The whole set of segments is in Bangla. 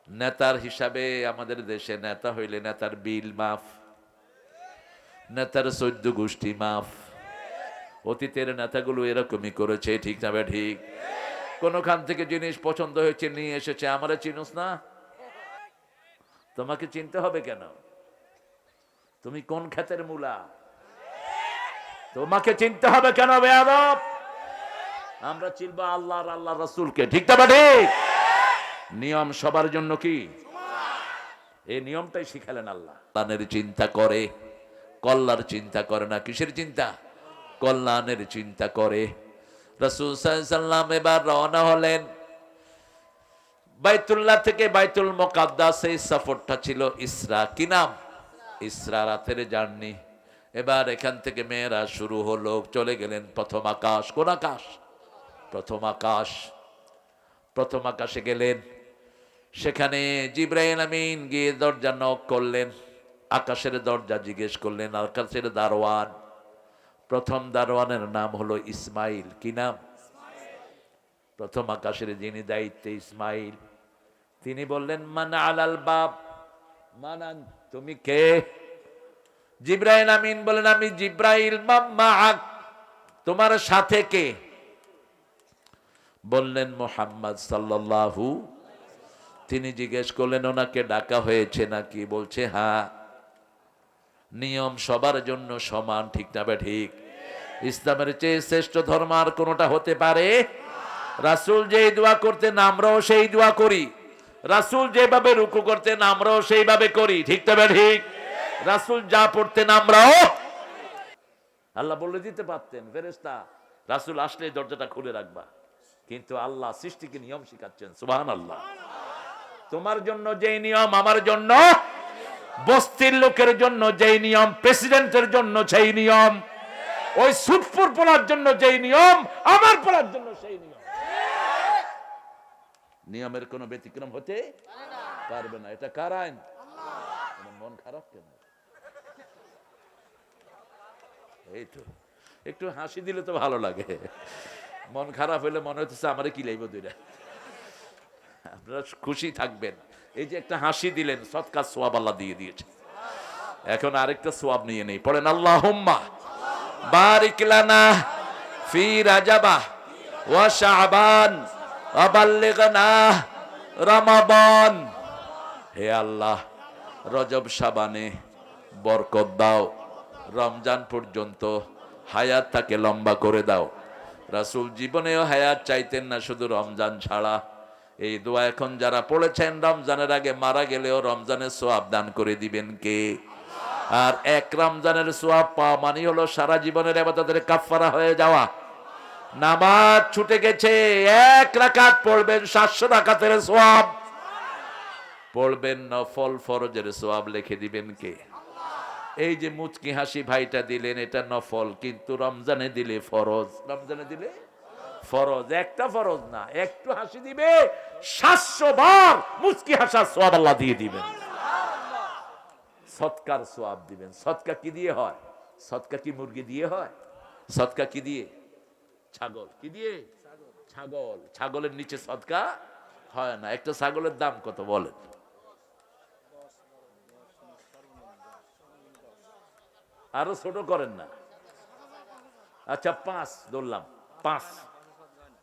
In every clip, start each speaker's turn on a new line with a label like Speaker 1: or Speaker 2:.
Speaker 1: নেতার হিসাবে আমাদের দেশে নেতা হইলে নেতার বিল মাফ, নেতার 14 গোষ্ঠী মাফ। অতীতের নেতাগুলো এরকমই করেছে, ঠিক না? ঠিক। কোনখান থেকে জিনিস পছন্দ হয়েছে নিয়ে এসেছে, আমারে চিনুস না, তোমাকে চিনতে হবে কেন? তুমি কোন ক্ষেতের মূলা, তোমাকে চিনতে হবে কেন বেয়াদব? আমরা চিনবো আল্লাহ আর আল্লাহ রাসূলকে, ঠিক না ঠিক? নিয়ম সবার জন্য কি? এই নিয়মটাই শিখালেন আল্লাহ। কল্যাণের চিন্তা করে, কল্যাণের চিন্তা করে না। কিসের চিন্তা? কল্যাণের চিন্তা করে। রাসূল সাল্লাল্লাহু আলাইহি ওয়াসাল্লাম এবার রওনা হলেন বাইতুল্লাহ থেকে বাইতুল মুকাদ্দাস। এই সফরটা ছিল ইসরা। কি নাম? ইসরা, রাতের জার্নি। এবার এখান থেকে মেয়েরাজ শুরু হলো, চলে গেলেন প্রথম আকাশ। কোন আকাশ? প্রথম আকাশ। প্রথম আকাশে গেলেন, সেখানে জিবরাইল আমিন গিয়ে দরজা নক করলেন। আকাশের দরজা জিজ্ঞেস করলেন, আকাশের দারোয়ান। প্রথম দারোয়ানের নাম হলো ইসমাইল। কি নাম? প্রথম আকাশের যিনি দায়িত্বে, ইসমাইল। তিনি বললেন, মান আলাল বাব, মানান, তুমি কে? জিবরাইল আমিন বলেন, আমি জিবরাইল। মা'আক, তোমার সাথে কে? বললেন মুহাম্মদ সাল্লাল্লাহু। তিনি জিজ্ঞেস করলেন, ওনাকে ডাকা হয়েছে নাকি? বলছে হ্যাঁ। নিয়ম সবার জন্য সমান, ঠিক না ঠিক? ইসলামের চেয়ে শ্রেষ্ঠ ধর্ম আর কোনটা হতে পারে? রাসূল যেই দোয়া করতেন আমরাও সেই দোয়া করি। রাসূল যেভাবে রুকু করতেন আমরাও সেইভাবে করি, ঠিক না ঠিক? রাসূল যা পড়তেন আমরাও। আল্লাহ বলে দিতে পারতেন, ফেরেশতা রাসূল আসলে দরজাটা খুলে রাখবা, কিন্তু আল্লাহ সৃষ্টিকে নিয়ম শিখাচ্ছেন। সুবহানাল্লাহ। তোমার জন্য যেই নিয়ম, আমার জন্য, বস্তির লোকের জন্য যেই নিয়ম, প্রেসিডেন্টের জন্য সেই নিয়ম, ওই সুটপুর পড়ার জন্য যেই নিয়ম, আমার পড়ার জন্য সেই নিয়ম। নিয়মের কোনো ব্যতিক্রম হতে পারবে না। এটা কার আইন? মন খারাপ কেন? এই তো একটু হাসি দিলে তো ভালো লাগে। মন খারাপ হলে মনে হচ্ছে আমারে কি লাইব দুইটা। আপনারা খুশি থাকবেন, এই যে একটা হাসি দিলেন, সদকা সওয়াব আল্লাহ দিয়ে দিয়েছে। এখন আরেকটা সওয়াব নিয়ে নেই, পড়েন আল্লাহুম্মা বারিক লানা ফি রাজাবা ওয়া শাবান ওয়া বাল্লিগনা রমাদান। হে আল্লাহ, রজব শাবানে বরকত দাও, রমজান পর্যন্ত হায়াতটাকে লম্বা করে দাও। রাসূল জীবনেও হায়াত চাইতেন না, শুধু রমজান ছাড়া। এই দোয়া এখন যারা পড়েছেন, রমজানের আগে মারা গেলেও রমজানের সওয়াব দান করে দিবেন কে? আর এক রমজানের সওয়াব পাওয়া মানে হলো সারা জীবনের ইবাদতের কাফারা হয়ে যাওয়া। নামাজ ছুটে গেছে, এক রাকাত পড়বেন 700 রাকাতের সওয়াব। পড়বেন নফল ফরজের সওয়াব লিখে দিবেন কে? এই যে মুচকি হাসি ভাইটা দিলেন, এটা নফল, কিন্তু রমজানে দিলে ফরজ। রমজানে দিলে ফরজ, একটা ফরজ না, একটু হাসি দিবে 700 বার মুচকি হাসার সওয়াব আল্লাহ দিয়ে দিবেন। সদকার সওয়াব দিবেন। সদকা কি দিয়ে হয়? সদকা কি মুরগি দিয়ে হয়? সদকা কি দিয়ে? ছাগল। কি দিয়ে? ছাগল। ছাগলের নিচে সদকা হয় না। একটা ছাগলের দাম কত বলেন? আরো ছোট করেন না। আচ্ছা 5 ধরলাম, 5।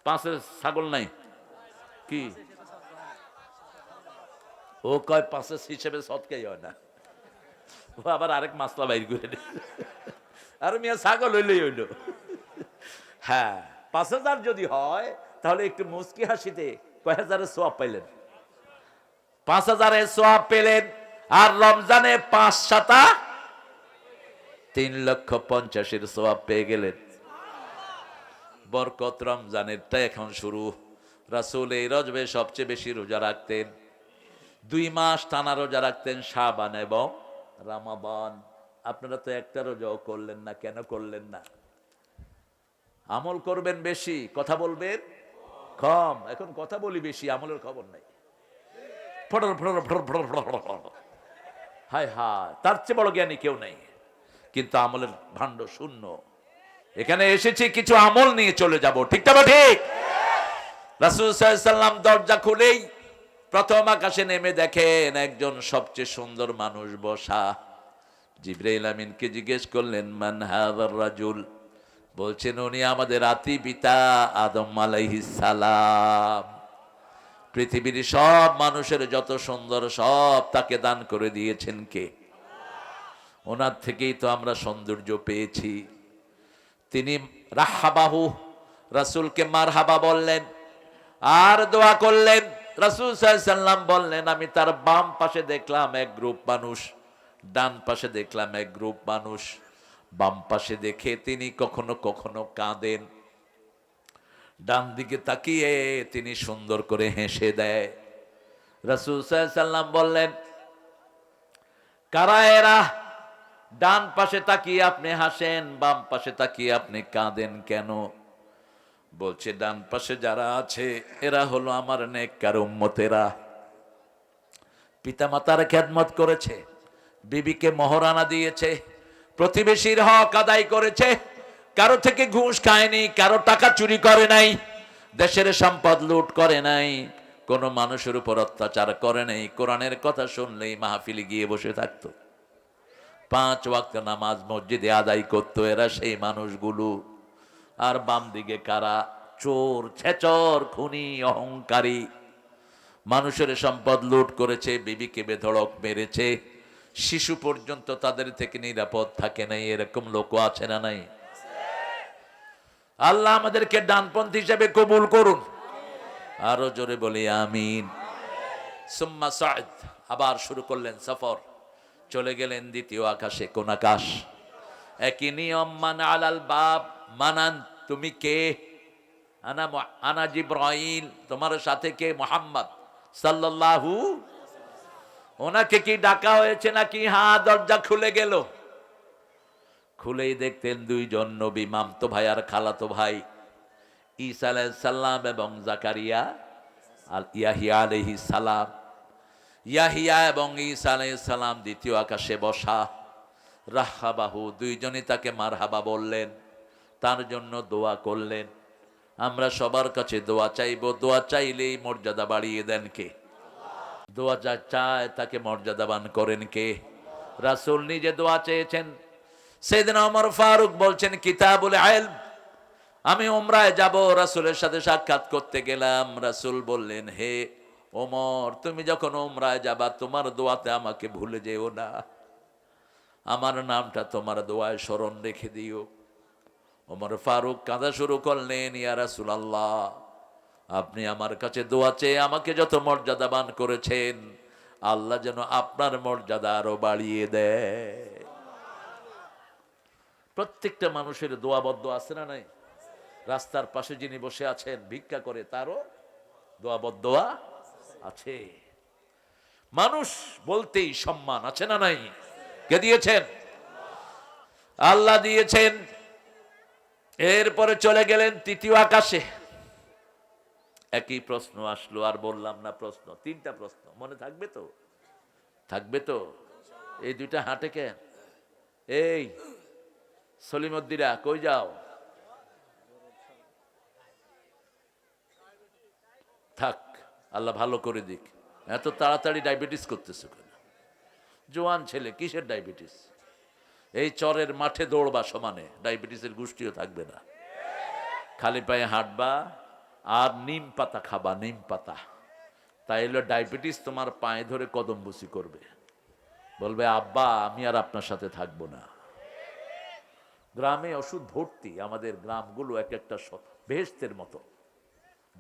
Speaker 1: 5-এর ছাগল নাই কি? ও কয় 5-এর হিসেবে সদকাই হয় না। ও আবার আরেক মাসলা বাইর করে দেয়। আর মিয়া ছাগল হইলেই হইল। হ্যাঁ, 5000 যদি হয় তাহলে একটু মুচকি হাসিতে কয় হাজারের সওয়াব পাইলেন? 5000-এর সওয়াব পেলেন। আর রমজানে 5 সাতা 3,50,000-এর সওয়াব পেয়ে গেলেন। বরকত রমজানেরটা এখন শুরু। রাসূল এই রজবে সবচেয়ে বেশি রোজা রাখতেন। 2 মাস টানা রোজা রাখতেন, শাবান এবং রমাদান। আপনারা তো একটা রোজাও করলেন না, কেন করলেন না? আমল করবেন বেশি, কথা বলবেন কম। এখন কথা বলি বেশি, আমলের খবর নাই। হায় হায়, তার চেয়ে বড় জ্ঞানী কেউ নেই, কিন্তু আমলের ভাণ্ড শূন্য। এখানে এসেছি কিছু আমল নিয়ে চলে যাব, ঠিক না ঠিক? রাসূল সাল্লাল্লাহু আলাইহি ওয়াসাল্লাম দরজা খুলেই প্রথম আকাশে নেমে দেখেন একজন সবচেয়ে সুন্দর মানুষ বসা। জিবরাইল আমিনকে জিজ্ঞেস করলেন, মান হাযার রাজুল? বলছেন, উনি আমাদের আতি পিতা আদম আলাইহিস সালাম। পৃথিবীর সব মানুষের যত সুন্দর সব তাকে দান করে দিয়েছেন কে? ওনার থেকেই তো আমরা সৌন্দর্য পেয়েছি। তিনি রাহাবাহু, রাসূলকে মারহাবা বললেন আর দোয়া করলেন। রাসূল সাল্লাল্লাহু আলাইহি সাল্লাম বললেন, আমি তার বাম পাশে দেখলাম এক গ্রুপ মানুষ, ডান পাশে দেখলাম এক গ্রুপ মানুষ। বাম পাশে দেখে তিনি কখনো কখনো কাঁদেন, ডান দিকে তাকিয়ে তিনি সুন্দর করে হেসে দেয়। রাসূল সাল্লাল্লাহু আলাইহি সাল্লাম বললেন, কারা এরা? ডান পাশে তাকিয়ে আপনি হাসেন, বাম পাশে তাকিয়ে আপনি কাঁদেন কেন? বলছে, ডান পাশে যারা আছে এরা হলো আমার নেককার উম্মতেরা। পিতামাতার খেদমত করেছে, বিবিকে মহরানা দিয়েছে, প্রতিবেশীর হক আদায় করেছে, কারো থেকে ঘুষ খায়নি, কারো টাকা চুরি করে নাই, দেশের সম্পদ লুট করে নাই, কোনো মানুষের উপর অত্যাচার করে নাই। কোরআনের কথা শুনলেই মাহফিলে গিয়ে বসে থাকতো, 5 ওয়াক্ত নামাজ মসজিদে আদায় করতো। এরা সেই মানুষগুলো। আর বাম দিকে কারা? চোর, ছেচর, খুনি, অহংকারী, মানুষের সম্পদ লুট করেছে, বিবিকে বেধড়ক মেরেছে, শিশু পর্যন্ত তাদের থেকে নিরাপদ থাকে নাই। এরকম লোকও আছে না নাই? আল্লাহ আমাদেরকে ডানপন্থী হিসেবে কবুল করুন। আরো জোরে বলি আমিন। সুম্মা সা'দ, আবার শুরু করলেন সফর। চলে গেলেন দ্বিতীয় আকাশে। কোন আকাশ? একই নিয়ম। মান আলাল বাব, মানান, তুমি কে? আনা জিব্রাইল, তোমার সাথে কে? মুহাম্মদ সাল্লাল্লাহু। ওনাকে কি ডাকা হয়েছে নাকি? হ্যাঁ, দরজা খুলে গেল। খুলেই দেখতেন দুইজন নবী, মামতো ভাই আর খালাতো ভাই, ঈসা আলাইহিস সালাম এবং জাকারিয়া আর ইয়াহিয়া আলাইহিস সালাম। ইয়াহিয়া এবং ঈসা আলাইহিস সালাম দ্বিতীয় আকাশে বসা। রাহাবাহু, দুইজনই তাকে মারহাবা বললেন, তার জন্য দোয়া করলেন। আমরা সবার কাছে দোয়া চাইবো, দোয়া চাইলেই মর্যাদা বাড়িয়ে দেন কে? দোয়া যা চায় তাকে মর্যাদাবান করেন কে? রাসূল নিজে দোয়া চেয়েছেন। সাইয়েদনা ওমর ফারুক বলছেন, কিতাবুল ইলম, আমি উমরায় যাব, রাসূলের সাথে সাক্ষাৎ করতে গেলাম। রাসূল বললেন, হে ওমর, তুমি যখন উমরায় যাবা তোমার দোয়াতে আমাকে ভুলে যেও না, আমার নামটা তোমার দোয়ায় স্মরণ রেখে দিও। ওমর ফারুক কাঁদা শুরু করলেন, ইয়া রাসূলুল্লাহ, আপনি আমার কাছে দোয়া চেয়ে আমাকে যত মর্যাদাবান করেছেন, আল্লাহ যেন আপনার মর্যাদা আরো বাড়িয়ে দেয়। প্রত্যেকটা মানুষের দোয়াবদ্ধ আছে না নাই? রাস্তার পাশে যিনি বসে আছেন ভিক্ষা করে, তারও দোয়াবদ্ধ আছে। মানুষ বলতেই সম্মান আছে না নাই? কে দিয়েছেন? আল্লাহ দিয়েছেন। এরপরে চলে গেলেন তৃতীয় আকাশে। একই প্রশ্ন আসলো, আর বললাম না প্রশ্ন, 3টা প্রশ্ন। মনে থাকবে তো? থাকবে তো? এই 2টা হাঁটে কেন? এই সলিমুদ্দিরা কই যাও? থাক, আল্লাহ ভালো করে দিক। এত তাড়াতাড়ি ডায়াবেটিস করতেছে কেন? জোয়ান ছেলে, কিসের ডায়াবেটিস? এই চরের মাঠে দৌড়বা সমানে, ডায়াবেটিসের গোষ্ঠীও থাকবে না। খালি পায়ে হাঁটবা আর নিম পাতা খাবা, নিম পাতা। তাইলে ডায়াবেটিস তোমার পায়ে ধরে কদমবুসি করবে, বলবে, আব্বা আমি আর আপনার সাথে থাকবো না। গ্রামে ওষুধ ভর্তি, আমাদের গ্রামগুলো এক একটা বেহেশতের মতো,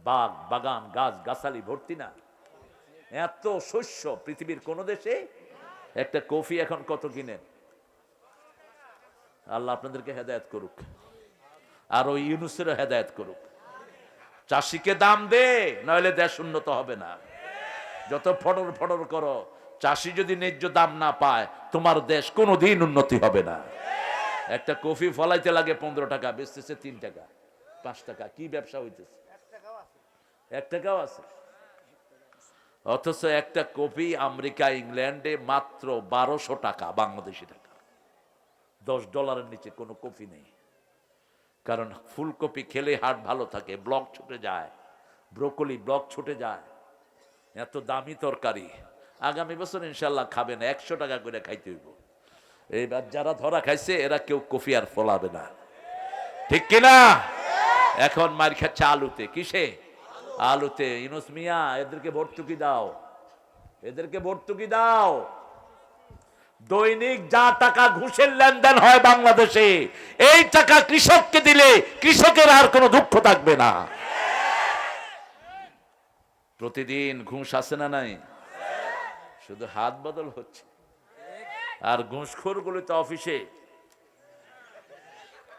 Speaker 1: বাগ বাগান গাছ গাছালি ভর্তি না? এত শস্য পৃথিবীর কোন দেশে। একটা কফি এখন কত কিনেন? আল্লাহ আপনাদেরকে হেদায়েত করুক, আর ওই ইউনুসের হেদায়েত করুক। চাষিকে দাম দে, নইলে দেশ উন্নত হবে না। যত ফডর ফডর করো, চাষি যদি ন্যায্য দাম না পায় তোমার দেশ কোনোদিন উন্নতি হবে না। একটা কফি ফলাইতে লাগে 15 টাকা, বেচতেছে 3 টাকা 5 টাকা। কি ব্যবসা হইতেছে? 1 টাকাও আছে। অথচ একটা কফি আমেরিকা ইংল্যান্ডে মাত্র 1200 টাকা, বাংলাদেশি টাকা। $10 নিচে কোনো কফি নেই। কারণ ফুলকপি খেলে হার্ট ভালো থাকে, ব্লক ছুটে যায়, ব্রোকলি ব্লক ছুটে যায়, এত দামি তরকারি, আগামী বছর ইনশাল্লাহ খাবেন, 100 টাকা করে খাইতে হইব। এইবার যারা ধরা খাইছে এরা কেউ কফি আর ফলাবে না, ঠিক কিনা? এখন মার খাচ্ছে আলুতে। কিসে? আলুতে। ইউনূস মিয়া, এদেরকে ভর্তুকি দাও, এদেরকে ভর্তুকি দাও। দৈনিক যা টাকা ঘুষের লেনদেন হয় বাংলাদেশে, এই টাকা কৃষককে দিলে কৃষকের আর কোনো দুঃখ থাকবে না। প্রতিদিন ঘুষ আসে না নাই? শুধু হাত বদল হচ্ছে। আর ঘুষখোর গুলো তো অফিসে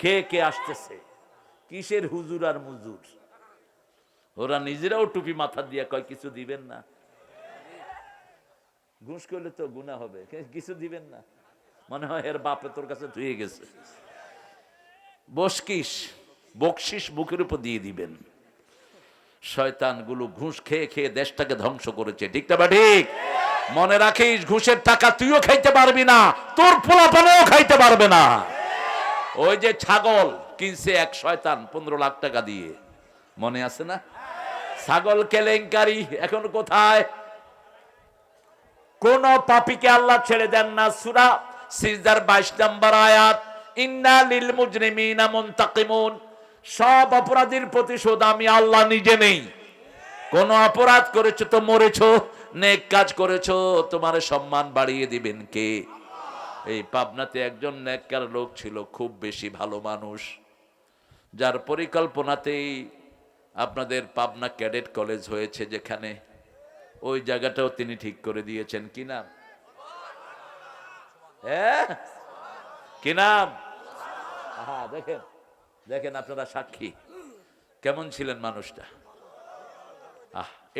Speaker 1: কে কে আসতেছে, কিসের হুজুর আর মুজুর, ওরা নিজেরাও টুপি মাথা দিয়ে কয় কিছু দিবেন না। ঘুষ করলে তো গুনাহ হবে, কিছু দিবেন না, মনে হয় এর বাপে তোর কাছে ধুয়ে গেছে। বকশিস বুকের উপর দিয়ে দিবেন। শয়তানগুলো ঘুষ খেয়ে খেয়ে দেশটাকে ধ্বংস করেছে, ঠিক না? ঠিক। মনে রাখিস, ঘুষের টাকা তুইও খাইতে পারবি না, তোর পোলাপানও খাইতে পারবে না। ওই যে ছাগল কিনছে এক শয়তান 15 লাখ টাকা দিয়ে, মনে আছে না? ছাগল কেলেঙ্কারি এখন কোথায়? কোন পাপীকে আল্লাহ ছেড়ে দেন না। সূরা সিজদার 22 নম্বর আয়াত, ইন্না লিল মুজরিমিনা মুনতাকিমুন। সব অপরাধীর প্রতিশোধ আমি আল্লাহ নিজে নেই। কোন অপরাধ করেছো তো মরেছো, নেক কাজ করেছো তোমার সম্মান বাড়িয়ে দিবেন কে? এই পাবনাতে একজন নেককার লোক ছিল, খুব বেশি ভালো মানুষ, যার পরিকল্পনাতেই আপনাদের পাবনা ক্যাডেট কলেজ হয়েছে, যেখানে ওই জায়গাটাও তিনি ঠিক করে দিয়েছেন। কি নাম? হ্যাঁ, কি নাম? দেখেন দেখেন, আপনারা সাক্ষী, কেমন ছিলেন মানুষটা।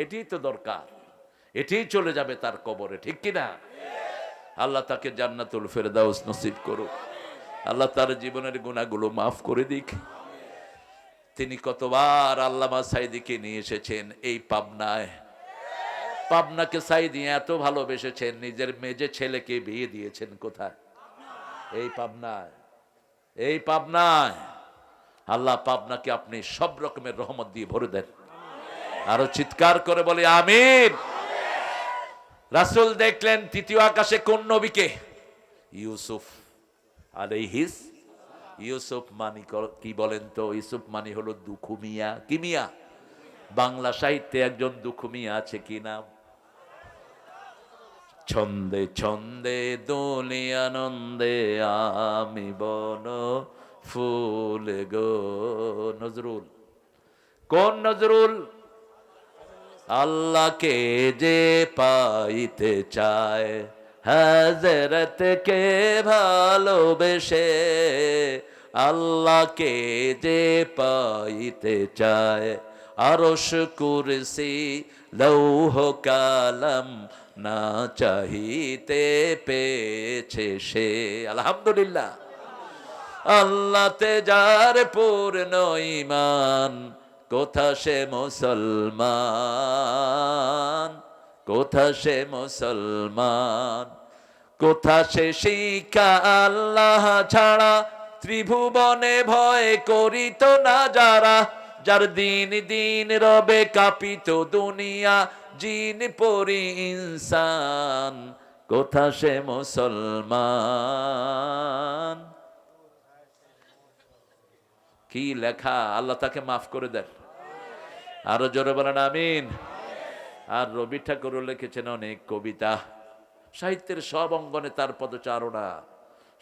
Speaker 1: এটাই তো দরকার, এটাই চলে যাবে তার কবরে, ঠিক কিনা? আল্লাহ তাকে জান্নাতুল ফেরদাউস নসিব করুক, আল্লাহ তার জীবনের গুনাহগুলো মাফ করে দিক। তিনি কতবার আল্লামা সাঈদীকে নিয়ে এসেছেন এই পাবনায়। পাবনাকে সাঈদী এত ভালোবেসেছেন, নিজের মেজে ছেলেকে বিয়ে দিয়েছেন কোথায়? এই পাবনায়। এই পাবনায়। আল্লাহ পাবনাকে আপনি সব রকমের রহমত দিয়ে ভরে দেন। আরো চিৎকার করে বলি আমিন। রাসূল দেখলেন তৃতীয় আকাশে কোন নবীকে? ইউসুফ আলাইহিস। ইউসুফ মানি কি বলেন তো? ইউসুফ মানি হলো দুখু মিয়া। কি মিয়া? বাংলা সাহিত্যে একজন দুখু মিয়া আছে, কি নাম? ছন্দে ছন্দে দোলে আনন্দে আমি বন ফুল গো। নজরুল। কোন নজরুল? আল্লাহকে যে পাইতে চায়, হযরত কে ভালোবেসে, আল্লাহকে যে পাইতে চায়, আরশ কুরসি লৌহ কালাম না চাহিতে পেয়েছে সে। আলহামদুলিল্লাহ। আল্লাহতে যার পূর্ণ ঈমান, কোথা সে মুসলমান, কোথা সে মুসলমান, কোথা সে শিক্ষা আল্লাহ ছাড়া, ত্রিভুবনে ভয় করিত না যারা, যার দিন দিন রবে কাঁপিত দুনিয়া, জিন পরি ইনসান, কোথা সে মুসলমান। কি লেখা! আল্লাহ তাকে মাফ করে দেন। আরো জোরে বলেন আমিন। আর রবি ঠাকুরও লিখেছেন অনেক কবিতা, সাহিত্যের সব অঙ্গনে তার পদচারণা,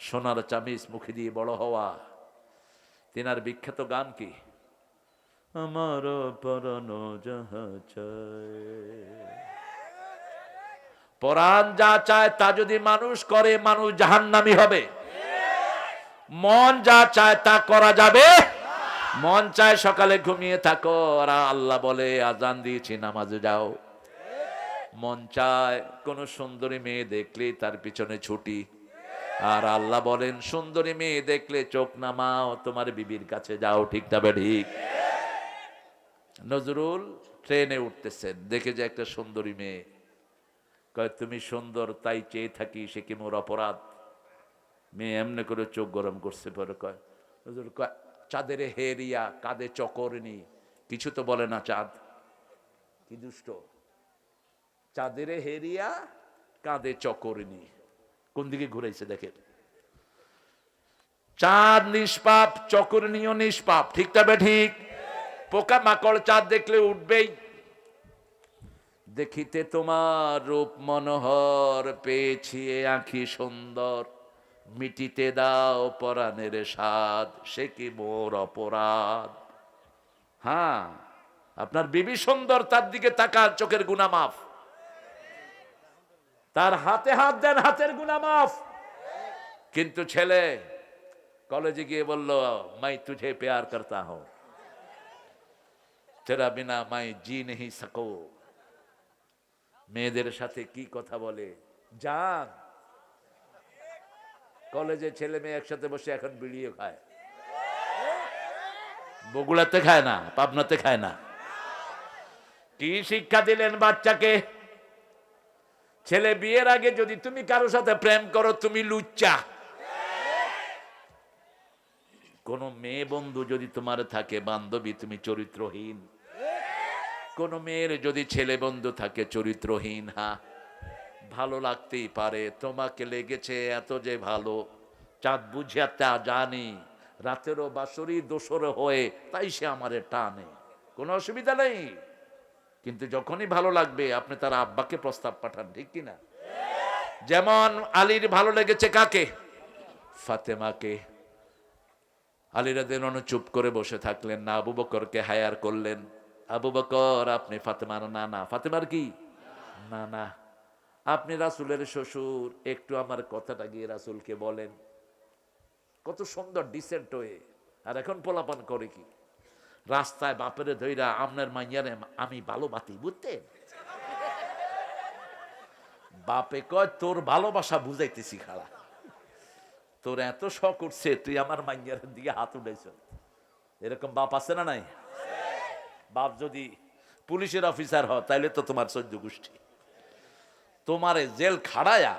Speaker 1: সোনার চামিচ মুখে দিয়ে বড় হওয়া। তিনার বিখ্যাত গান কি? আমার পরানো যাহা চায়, পরাণ যা চায় তা যদি মানুষ করে, মানুষ জাহান্নামী হবে। মন যা চায় তা করা যাবে। মন চায় সকালে ঘুমিয়ে থাকো, আর আল্লাহ বলে আজান দিয়েছি নামাজে যাও। মন চায় কোন সুন্দরী মেয়ে দেখলে তার পিছনে ছুটি, আর আল্লাহ বলেন সুন্দরী মেয়ে দেখলে চোখ নামাও, তোমার বিবির কাছে যাও। ঠিক তবে ঠিক। নজরুল ট্রেনে উঠতেছেন, দেখে যে একটা সুন্দরী মেয়ে, কয় তুমি সুন্দর তাই চেয়ে থাকি, সে কি মোর অপরাধ? মেয়ে এমনি করে চোখ গরম করছে, পরে কয় নজরুল কয় চাঁদের হেরিয়া কাঁদে চকরনি, কিছু তো বলে না চাঁদ। কি দুষ্ট! চাঁদেরে হেরিয়া কাঁদে চকরনি। কোন দিকে ঘুরাইছে দেখেন। চাঁদ নিষ্পাপ, চকরনিও নিষ্পাপ, ঠিক তবে ঠিক। পোকা মাকড় চাঁদ দেখলে উঠবেই। দেখিতে তোমার রূপ মনোহর, পেয়েছি এ আঁখি সুন্দর, মিটিতে দাও পরাণের স্বাদ, সে কি মোর অপরাধ। হ্যাঁ, আপনার বিবি সুন্দর, তার দিকে তাকান, চোখের গুনাহ মাফ। তার হাতে হাত দেন, হাতের গুনাহ মাফ। কিন্তু ছেলে কলেজে গিয়ে বলল, মাই তুঝে প্যার করতা হুঁ, তেরা বিনা মাই জি নেহি সকো। মেয়েদের সাথে কি কথা বলে জান। কলেজে ছেলে মেয়ে একসাথে বসে এখন বিড়িও খায়। বগুড়াতে খায় না, পাবনাতে খায় না। কি শিক্ষা দিলেন বাচ্চাকে? ছেলে, বিয়ের আগে যদি তুমি কারোর সাথে প্রেম করো, তুমি লুচ্চা। কোন মেয়ে বন্ধু যদি তোমার থাকে বান্ধবী, তুমি চরিত্রহীন। কোন মেয়ের যদি ছেলে বন্ধু থাকে চরিত্রহীন। হ্যাঁ, ভালো লাগতেই পারে, তোমাকে লেগেছে এত যে ভালো, চাঁদ বুঝিয়া তা জানি, রাতেরও বাসরি দোসর হয়ে তাই সে আমারে টানে, কোনো অসুবিধা নেই। কিন্তু যখনই ভালো লাগবে আপনি তার আব্বাকে প্রস্তাব পাঠান, ঠিক কিনা? যেমন আলীর ভালো লেগেছে কাকে? ফাতেমাকে। আলী রাদিয়াল্লাহু আনহু চুপ করে বসে থাকলেন না, আবু বকরকে হায়ার করলেন। আবু বকর, আপনি ফাতেমার নানা। ফাতেমার কি নানা? আপনি রাসূলের শ্বশুর, একটু আমার কথাটা গিয়ে রাসূলকে বলেন। কত সুন্দর ডিসেন্ট হয়ে। আর এখন পোলাপান করে কি? রাস্তায় বাপেরে ধইরা, আপনার মাইয়ারে আমি ভালোবাসি, বুঝতেন? বাপে কয়, তোর ভালোবাসা বুঝাইতেছি খালা, তোর এত শখ উঠছে তুই আমার মাইয়ার দিকে হাত উঠাইছ। এরকম বাপ আছে না নাই? বাপ যদি পুলিশের অফিসার হয় তাইলে তো তোমার 14 গোষ্ঠী তোমারে জেল খাড়ায়া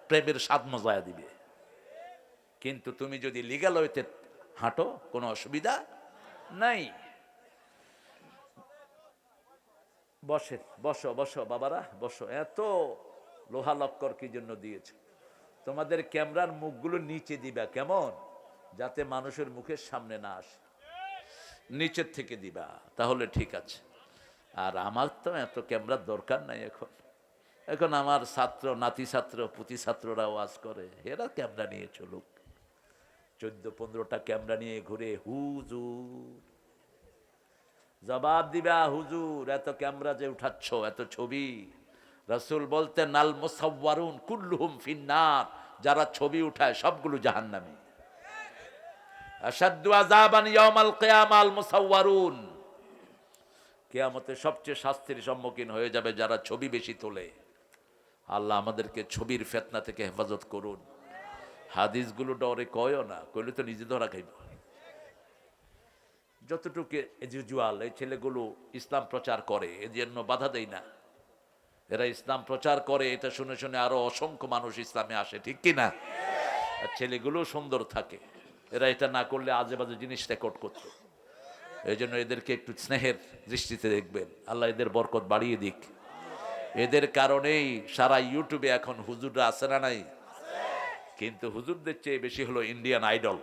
Speaker 1: প্রেমের স্বাদ মজায়া দিবে। কিন্তু তুমি যদি লিগ্যাল ওয়েতে হাঁটো, কোনো অসুবিধা নাই। বসে, বসো বসো বাবারা, বসো। এত লোহা লক্কর কি জন্য দিয়েছ? তোমাদের ক্যামেরার মুখগুলো নিচে দিবা, কেমন, যাতে মানুষের মুখের সামনে না আসে, নিচের থেকে দিবা, তাহলে ঠিক আছে। আর আমার তো এত ক্যামেরার দরকার নাই। এখন এখন আমার ছাত্র, নাতি ছাত্র, পুতি ছাত্ররা ওয়াজ করে, এরা ক্যামেরা নিয়ে চলুক। 14-15টা ক্যামেরা নিয়ে ঘুরে, হুজুর জবাব দিবা, হুজুর এত ক্যামেরা যে উঠাচ্ছ, এত ছবি। রাসূল বলতেন, আল মুসাওয়ারুন কুল্লুহুম ফিন্নার, যারা ছবি উঠায় সবগুলো জাহান্নামী। আশাদ্দু আযাবান ইয়াউমাল কিয়ামা আল মুসাওয়ারুন, কিয়ামতে সবচেয়ে শাস্তির সম্মুখীন হয়ে যাবে যারা ছবি বেশি তোলে। আল্লাহ আমাদেরকে ছবির ফিতনা থেকে হেফাজত করুন। হাদিসগুলো ডরে কয়ও না, কইলে তো নিজে ধরা খাইব। যতটুকু এজুজুয়াল এই ছেলেগুলো ইসলাম প্রচার করে, এর জন্য বাধা দেই না। এরা ইসলাম প্রচার করে, এটা শুনে শুনে আরো অসংখ্য মানুষ ইসলামে আসে, ঠিক কিনা? আর ছেলেগুলো সুন্দর থাকে। এরা এটা না করলে আজে বাজে জিনিস রেকর্ড করতো। এই জন্য এদেরকে একটু স্নেহের দৃষ্টিতে দেখবেন, আল্লাহ এদের বরকত বাড়িয়ে দিক। এদের কারণেই সারা ইউটিউবে এখন হুজুররা আছে না নাই? কিন্তু হুজুরদের চেয়ে বেশি হলো ইন্ডিয়ান আইডল,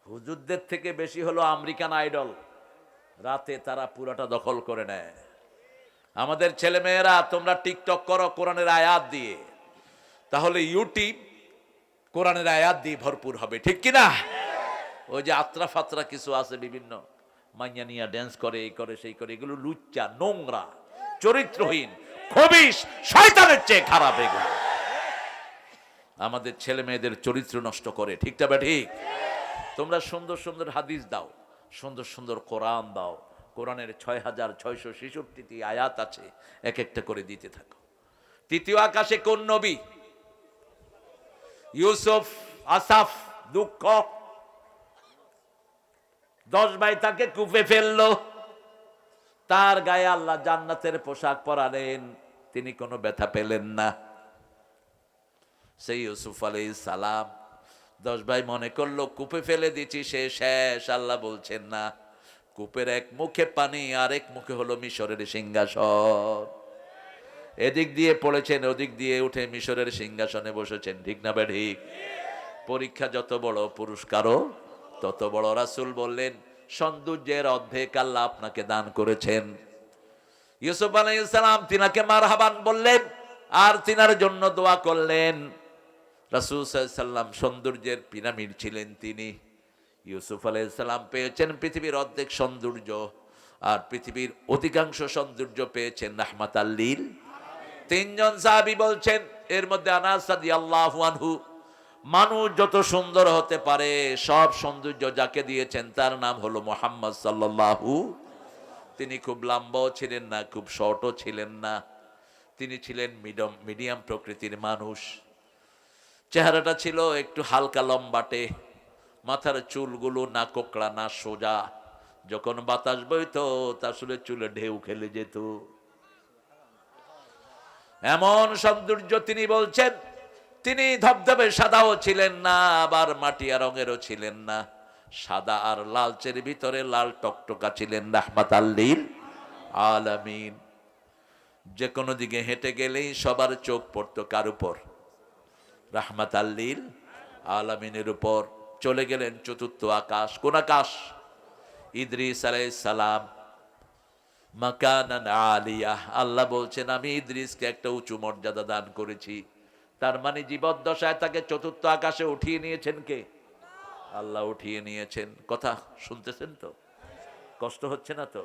Speaker 1: হুজুরদের থেকে বেশি হলো আমেরিকান আইডল। রাতে তারা পুরাটা দখল করে নেয়। আমাদের ছেলে মেয়েরা, তোমরা টিকটক করো কোরআনের আয়াত দিয়ে, তাহলে ইউটিউব কোরআনের আয়াত দিয়ে ভরপুর হবে, ঠিক কিনা? ওই যে আত্রা ফাত্রা কিছু আছে, বিভিন্ন মাইয়া নিয়া ড্যান্স করে, এই করে সেই করে, এগুলো লুচ্চা, নোংরা, চরিত্রহীন, খবিশ, শয়তানের চেয়ে খারাপ এগুলো। আমাদের ছেলে মেয়েদের চরিত্র নষ্ট করে, ঠিকটা বা ঠিক? তোমরা সুন্দর সুন্দর হাদিস দাও, সুন্দর সুন্দর কোরআন দাও। কোরআনের 6666টি আয়াত আছে, এক একটা করে দিতে থাকো। তৃতীয় আকাশে কোন নবী? ইউসুফ, আসাফ, দুঃখ। 10 ভাই তাকে কূপে ফেললো, তার গায়ে আল্লাহ জান্নাতের পোশাক পরালেন, তিনি কোনো ব্যথা পেলেন না। সেই ইউসুফ আলাইহিস সালাম, 10 ভাই মনে করলো কূপে ফেলে দিচ্ছি, সে শেষ। আল্লাহ বলছেন না, কূপের এক মুখে পানি, আর এক মুখে হলো মিশরের সিংহাসন। এদিক দিয়ে পড়েছেন, ওদিক দিয়ে উঠে মিশরের সিংহাসনে বসেছেন, ঠিক না ঠিক? পরীক্ষা যত বড়, পুরস্কারও তত বড়। রাসূল বললেন, সৌন্দর্যের অর্ধেক আল্লাহ আপনাকে দান করেছেন। ইউসুফ আলাইহিস সালাম তিনাকে মারহাবান বললেন আর তিনার জন্য দোয়া করলেন। রাসূল সাল্লাল্লাহু আলাইহি সাল্লাম সৌন্দর্যের পিরামিড ছিলেন তিনি। ইউসুফ আলাইহিস সালাম পেয়েছেন পৃথিবীর অর্ধেক সৌন্দর্য, আর পৃথিবীর অধিকাংশ সৌন্দর্য পেয়েছেন রাহমাতাল লিল। তিনজন সাহাবী বলছেন, এর মধ্যে আনাস রাদিয়াল্লাহু আনহু, মানুষ যত সুন্দর হতে পারে সব সৌন্দর্য যাকে দিয়েছেন তার নাম হলো মুহাম্মদ সাল্লাল্লাহু। তিনি খুব লম্বাও ছিলেন না, খুব শর্টও ছিলেন না, তিনি ছিলেন মিডিয়াম প্রকৃতির মানুষ। চেহারাটা ছিল একটু হালকা লম্বাটে, মাথার চুলগুলো না কোকড়া না সোজা, যখন বাতাস বইতো তার আসলে চুলে ঢেউ খেলে যেত, এমন সৌন্দর্য। তিনি বলছেন তিনি ধবধবে সাদাও ছিলেন না, আবার মাটিয়া রঙেরও ছিলেন না, সাদা আর লালচের ভিতরে লাল টকটকা ছিলেন, রাহমাতাল লিল আলামিন। যে কোনো দিকে হেঁটে গেলেই সবার চোখ পড়তো কার উপর? রাহমাতাল লিল আলামিনের উপর। চলে গেলেন চতুর্থ আকাশ। কোন আকাশ? ইদ্রিস আলাইহিস সালাম, মাকানান আলিয়া। আল্লাহ বলছেন আমি ইদ্রিসকে একটা উঁচু মর্যাদা দান করেছি। তার মানে জীবদ্দশায় তাকে চতুর্থ আকাশে উঠিয়ে নিয়েছেন কে? আল্লাহ উঠিয়ে নিয়েছেন। কথা শুনতেছেন তো? কষ্ট হচ্ছে না তো?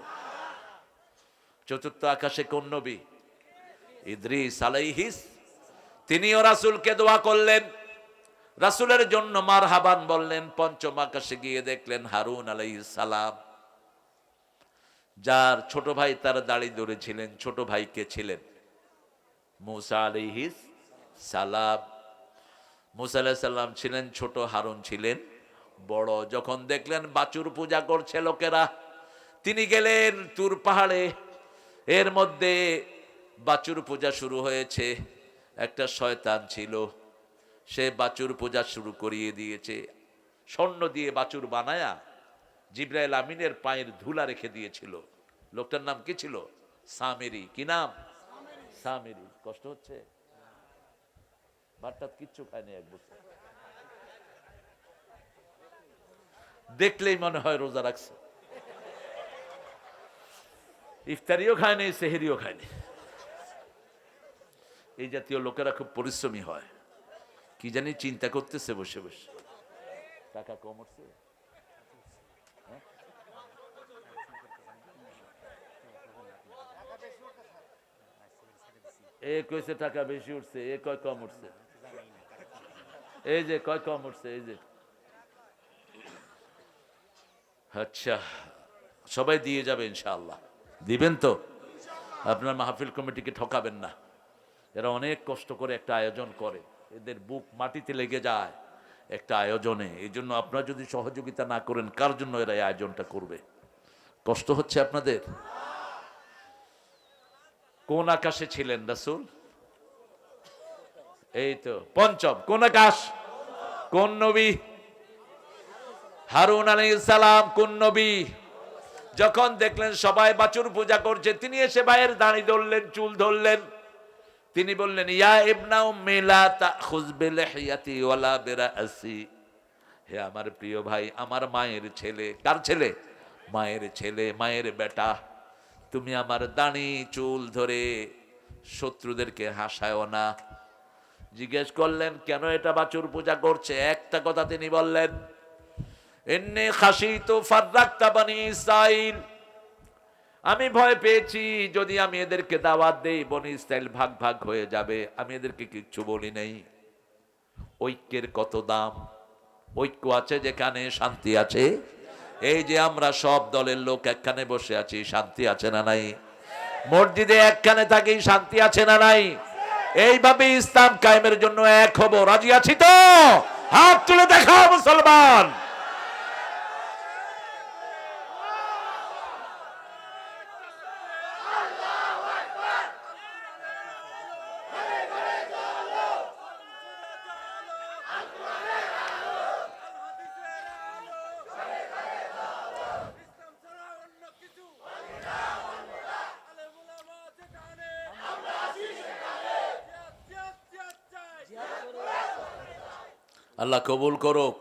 Speaker 1: চতুর্থ আকাশে কোন নবী? ইদ্রিস আলাইহিস। তিনিও রাসূলকে দোয়া করলেন, রাসূলের জন্য মারহাবান বললেন। পঞ্চম আকাশে গিয়ে দেখলেন হারুন আলাইহিস সালাম, যার ছোট ভাই তার দাড়ি ধরেছিলেন। ছোট ভাই কে ছিলেন? মূসা আলাইহিস সালাম। মূসা আলাইহিস সালাম ছিলেন ছোট, হারুন ছিলেন বড়। যখন দেখলেন বাছুর পূজা করছে লোকেরা, তিনি গেলেন তুর পাহাড়ে। এর মধ্যে বাছুর পূজা শুরু হয়েছে। একটা শয়তান ছিল, সে বাছুর পূজা শুরু করিয়ে দিয়েছে। স্বর্ণ দিয়ে বাছুর বানায়া জিবরাইল আমিনের পায়ের ধুলা রেখে দিয়েছিল। লোকটার নাম কি ছিল? সামিরি। কি নাম? সামিরি। কষ্ট হচ্ছে? ভাতটা কিচ্ছু খায়নি এক বছর, দেখলেই মনে হয় রোজা রাখছে। ইফতারিও খায়নি, সেহরিও খায়নি। এই জাতীয় লোকেরা খুব পরিশ্রমী হয়। কি জানি চিন্তা করতেছে বসে বসে, টাকা কম হচ্ছে। এ কইছে টাকা বেশি উঠছে, এ কয় কম উঠছে। এই যে কয় কম উঠছে, এই যে। আচ্ছা, সবাই দিয়ে যাবে ইনশাআল্লাহ। দিবেন তো? আপনার মাহফিল কমিটিকে ঠকাবেন না। এরা অনেক কষ্ট করে একটা আয়োজন করে, এদের বুক মাটিতে লেগে যায় একটা আয়োজনে। এই জন্য আপনারা যদি সহযোগিতা না করেন, কার জন্য এরা এই আয়োজনটা করবে? কষ্ট হচ্ছে আপনাদের? কোন আকাশে ছিলেন রাসূল? এই তো পঞ্চম। কোন আকাশ? কোন নবী? হারুন আলাইহিস সালাম। কোন নবী? যখন দেখলেন সবাই বাছুর পূজা করছে, তিনি এসে ভাইয়ের দাড়ি ধরলেন, চুল ধরলেন। তিনি বললেন, ইয়া ইবনা উম্মি লা তাখুয বিলিহিয়াতি ওয়ালা বিরাসি। হে আমার প্রিয় ভাই, আমার মায়ের ছেলে। কার ছেলে? মায়ের ছেলে, মায়ের বেটা। তুমি আমার দাড়ি চুল ধরে শত্রুদেরকে হাসায়ও না। জিজ্ঞেস করলেন কেন এটা বাছুর পূজা করছে? একটা কথা তিনি বললেন, ইন্নী খাশিতু ফাররাকতা বনি ইসরাইল। আমি ভয় পেয়েছি যদি আমি এদেরকে দাওয়াত দেই, বনি ইসরাইল ভাগ ভাগ হয়ে যাবে। আমি এদেরকে কিচ্ছু বলি নাই। ঐক্যের কত দাম! ঐক্য আছে যেখানে শান্তি আছে। এই যে আমরা সব দলের লোক একখানে বসে আছি, শান্তি আছে না নাই? মসজিদে একখানে থাকি, শান্তি আছে না নাই? এইভাবে ইসলাম কায়েমের জন্য এক হব। রাজি আছি তো? হাত তুলে দেখাও মুসলমান। আল্লাহ কবুল করুক।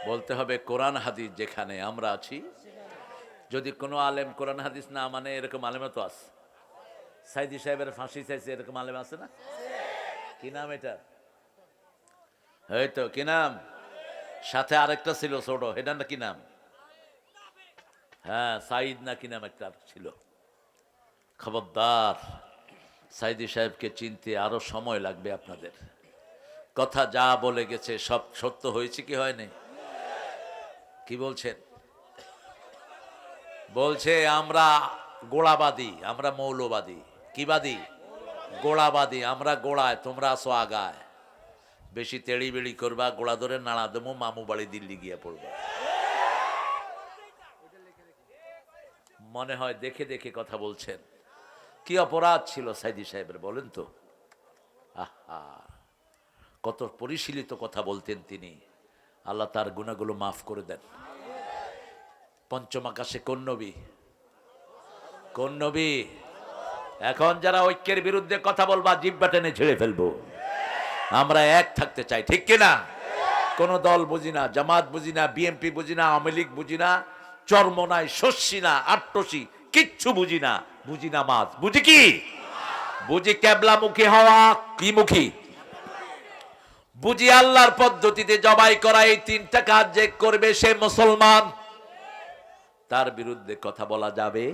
Speaker 1: বলতে হবে কোরআন হাদিস যেখানে আমরা আছি, যদি কোনো আলেম কোরআন হাদিস না মানে, এরকম আলেমও তো আছে। সাইদি সাহেবের ফাঁসি চাইছে, এরকম আলেম আছে না? কি নাম এটা? এই তো কি নাম, সাথে আরেকটা ছিল ছোট, এটা না কি নাম? হ্যাঁ সাইদ না কি নাম একটা ছিল। খবরদার, সাইদি সাহেবকে চিনতে আরো সময় লাগবে আপনাদের। কথা যা বলে গেছে সব সত্য হয়েছে কি হয়নি? কি বলছেন? বলছে আমরা গোড়াবাদী, আমরা মৌলবাদী। কি বাদী? গোড়াবাদী। আমরা গোড়ায়, তোমরা আসো আগায়। বেশি তেড়ি বেড়ি করবা, গোড়া ধরে নাড়া দেবো, মামু বাড়ি দিল্লি গিয়ে পড়বা। মনে হয় দেখে দেখে কথা বলছেন। কি অপরাধ ছিল সাইদি সাহেবের বলেন তো? আহা, কত পরিশীলিত কথা বলতেন তিনি। আল্লাহ তার গুনাহগুলো মাফ করে দেন। পঞ্চম আকাশে কোন নবী? কোন নবী? এখন যারা ঐক্যের বিরুদ্ধে কথা বলবা, জিহ্বা টেনে ঝেড়ে ফেলবো। আমরা এক থাকতে চাই, ঠিক কিনা? কোন দল বুঝি না, জামাত বুঝি না, বিএনপি বুঝি না, আওয়ামী লীগ বুঝি না, চর্মনাই, শস্যি না, আট্টসি, কিচ্ছু বুঝি না। বুঝি নামাজ। বুঝি কি? বুঝি কেবলামুখী হওয়া। কি মুখী? বুঝি আল্লাহর পদ্ধতিতে জবাই করা। এই তিনটা কাজ যে করবে সে মুসলমান। তার বিরুদ্ধে কথা বলা যাবে?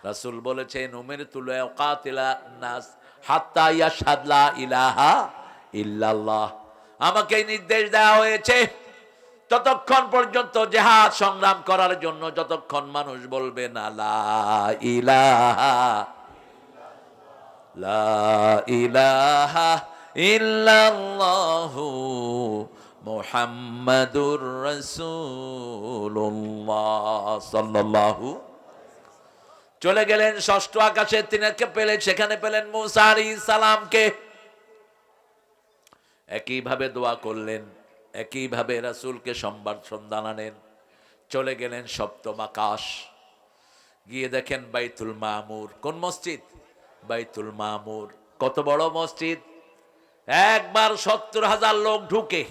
Speaker 1: রাসূল বলেছেন উমিরতু লিউকাতিলা নাস হাত্তা ইয়াশহাদ লা ইলাহা ইল্লাল্লাহ। আমাকে নির্দেশ দেওয়া হয়েছে ততক্ষণ পর্যন্ত জিহাদ সংগ্রাম করার জন্য, যতক্ষণ মানুষ বলবে না লা ইলাহা ইল্লাল্লাহু মুহাম্মাদুর রাসূলুল্লাহ সাল্লাল্লাহু। চলে গেলেন ষষ্ঠ আকাশে, তিনাকে পেলেন, সেখানে পেলেন মূসা আলাইহিস সালামকে। একইভাবে দোয়া করলেন, একইভাবে রাসূলকে সংবাদ সন্ধান আনেন। চলে গেলেন সপ্তম আকাশ, গিয়ে দেখেন বাইতুল মামুর। কোন মসজিদ? বাইতুল মামুর। কত বড় মসজিদ! একবার 70,000 লোক ঢুকে,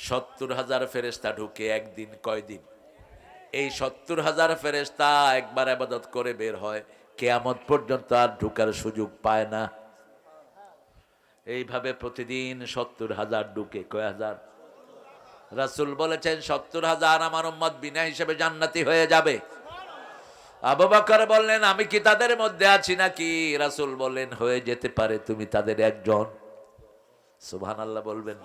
Speaker 1: 70,000 ফেরেশতা ঢুকে একদিন। কয়দিন? এই 70,000 ফেরেশতা একবার ইবাদত করে বের হয়, কিয়ামত পর্যন্ত আর ঢুকার সুযোগ পায় না। এইভাবে প্রতিদিন 70,000 ঢুকে। কয় হাজার? রাসূল বলেছেন 70,000 আমার উম্মত বিনা হিসেবে জান্নাতি হয়ে যাবে। আবু বকর বললেন আমি কি তাদের মধ্যে আছি নাকি? রাসূল বললেন হয়ে যেতে পারে, তুমি তাদের একজন। সুবহানাল্লাহ বলবেন।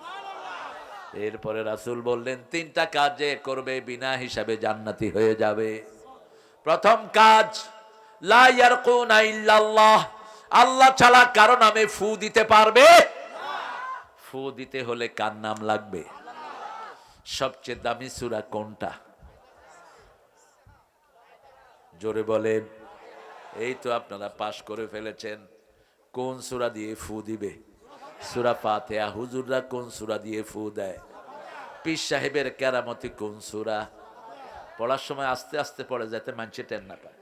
Speaker 1: এরপরে রাসূল বললেন তিনটা কাজ যে করবে বিনা হিসাবে জান্নাতি হয়ে যাবে। প্রথম কাজ, লা ইয়ারকুনা ইল্লাল্লাহ, আল্লাহ ছাড়া কারো নামে ফু দিতে পারবে না। ফু দিতে হলে কার নাম লাগবে? সবচেয়ে দামি সূরা কোনটা? জোরে বলেন। এই তো আপনারা পাশ করে ফেলেছেন। কোন সূরা দিয়ে ফু দিবে? সূরা ফাতিহা। হুজুররা কোন সূরা দিয়ে ফু দেয়? পীর সাহেবের কেরামতি কোন সূরা? পড়ার সময় আস্তে আস্তে পড়ে, যাতে মানুষে টের না পায়।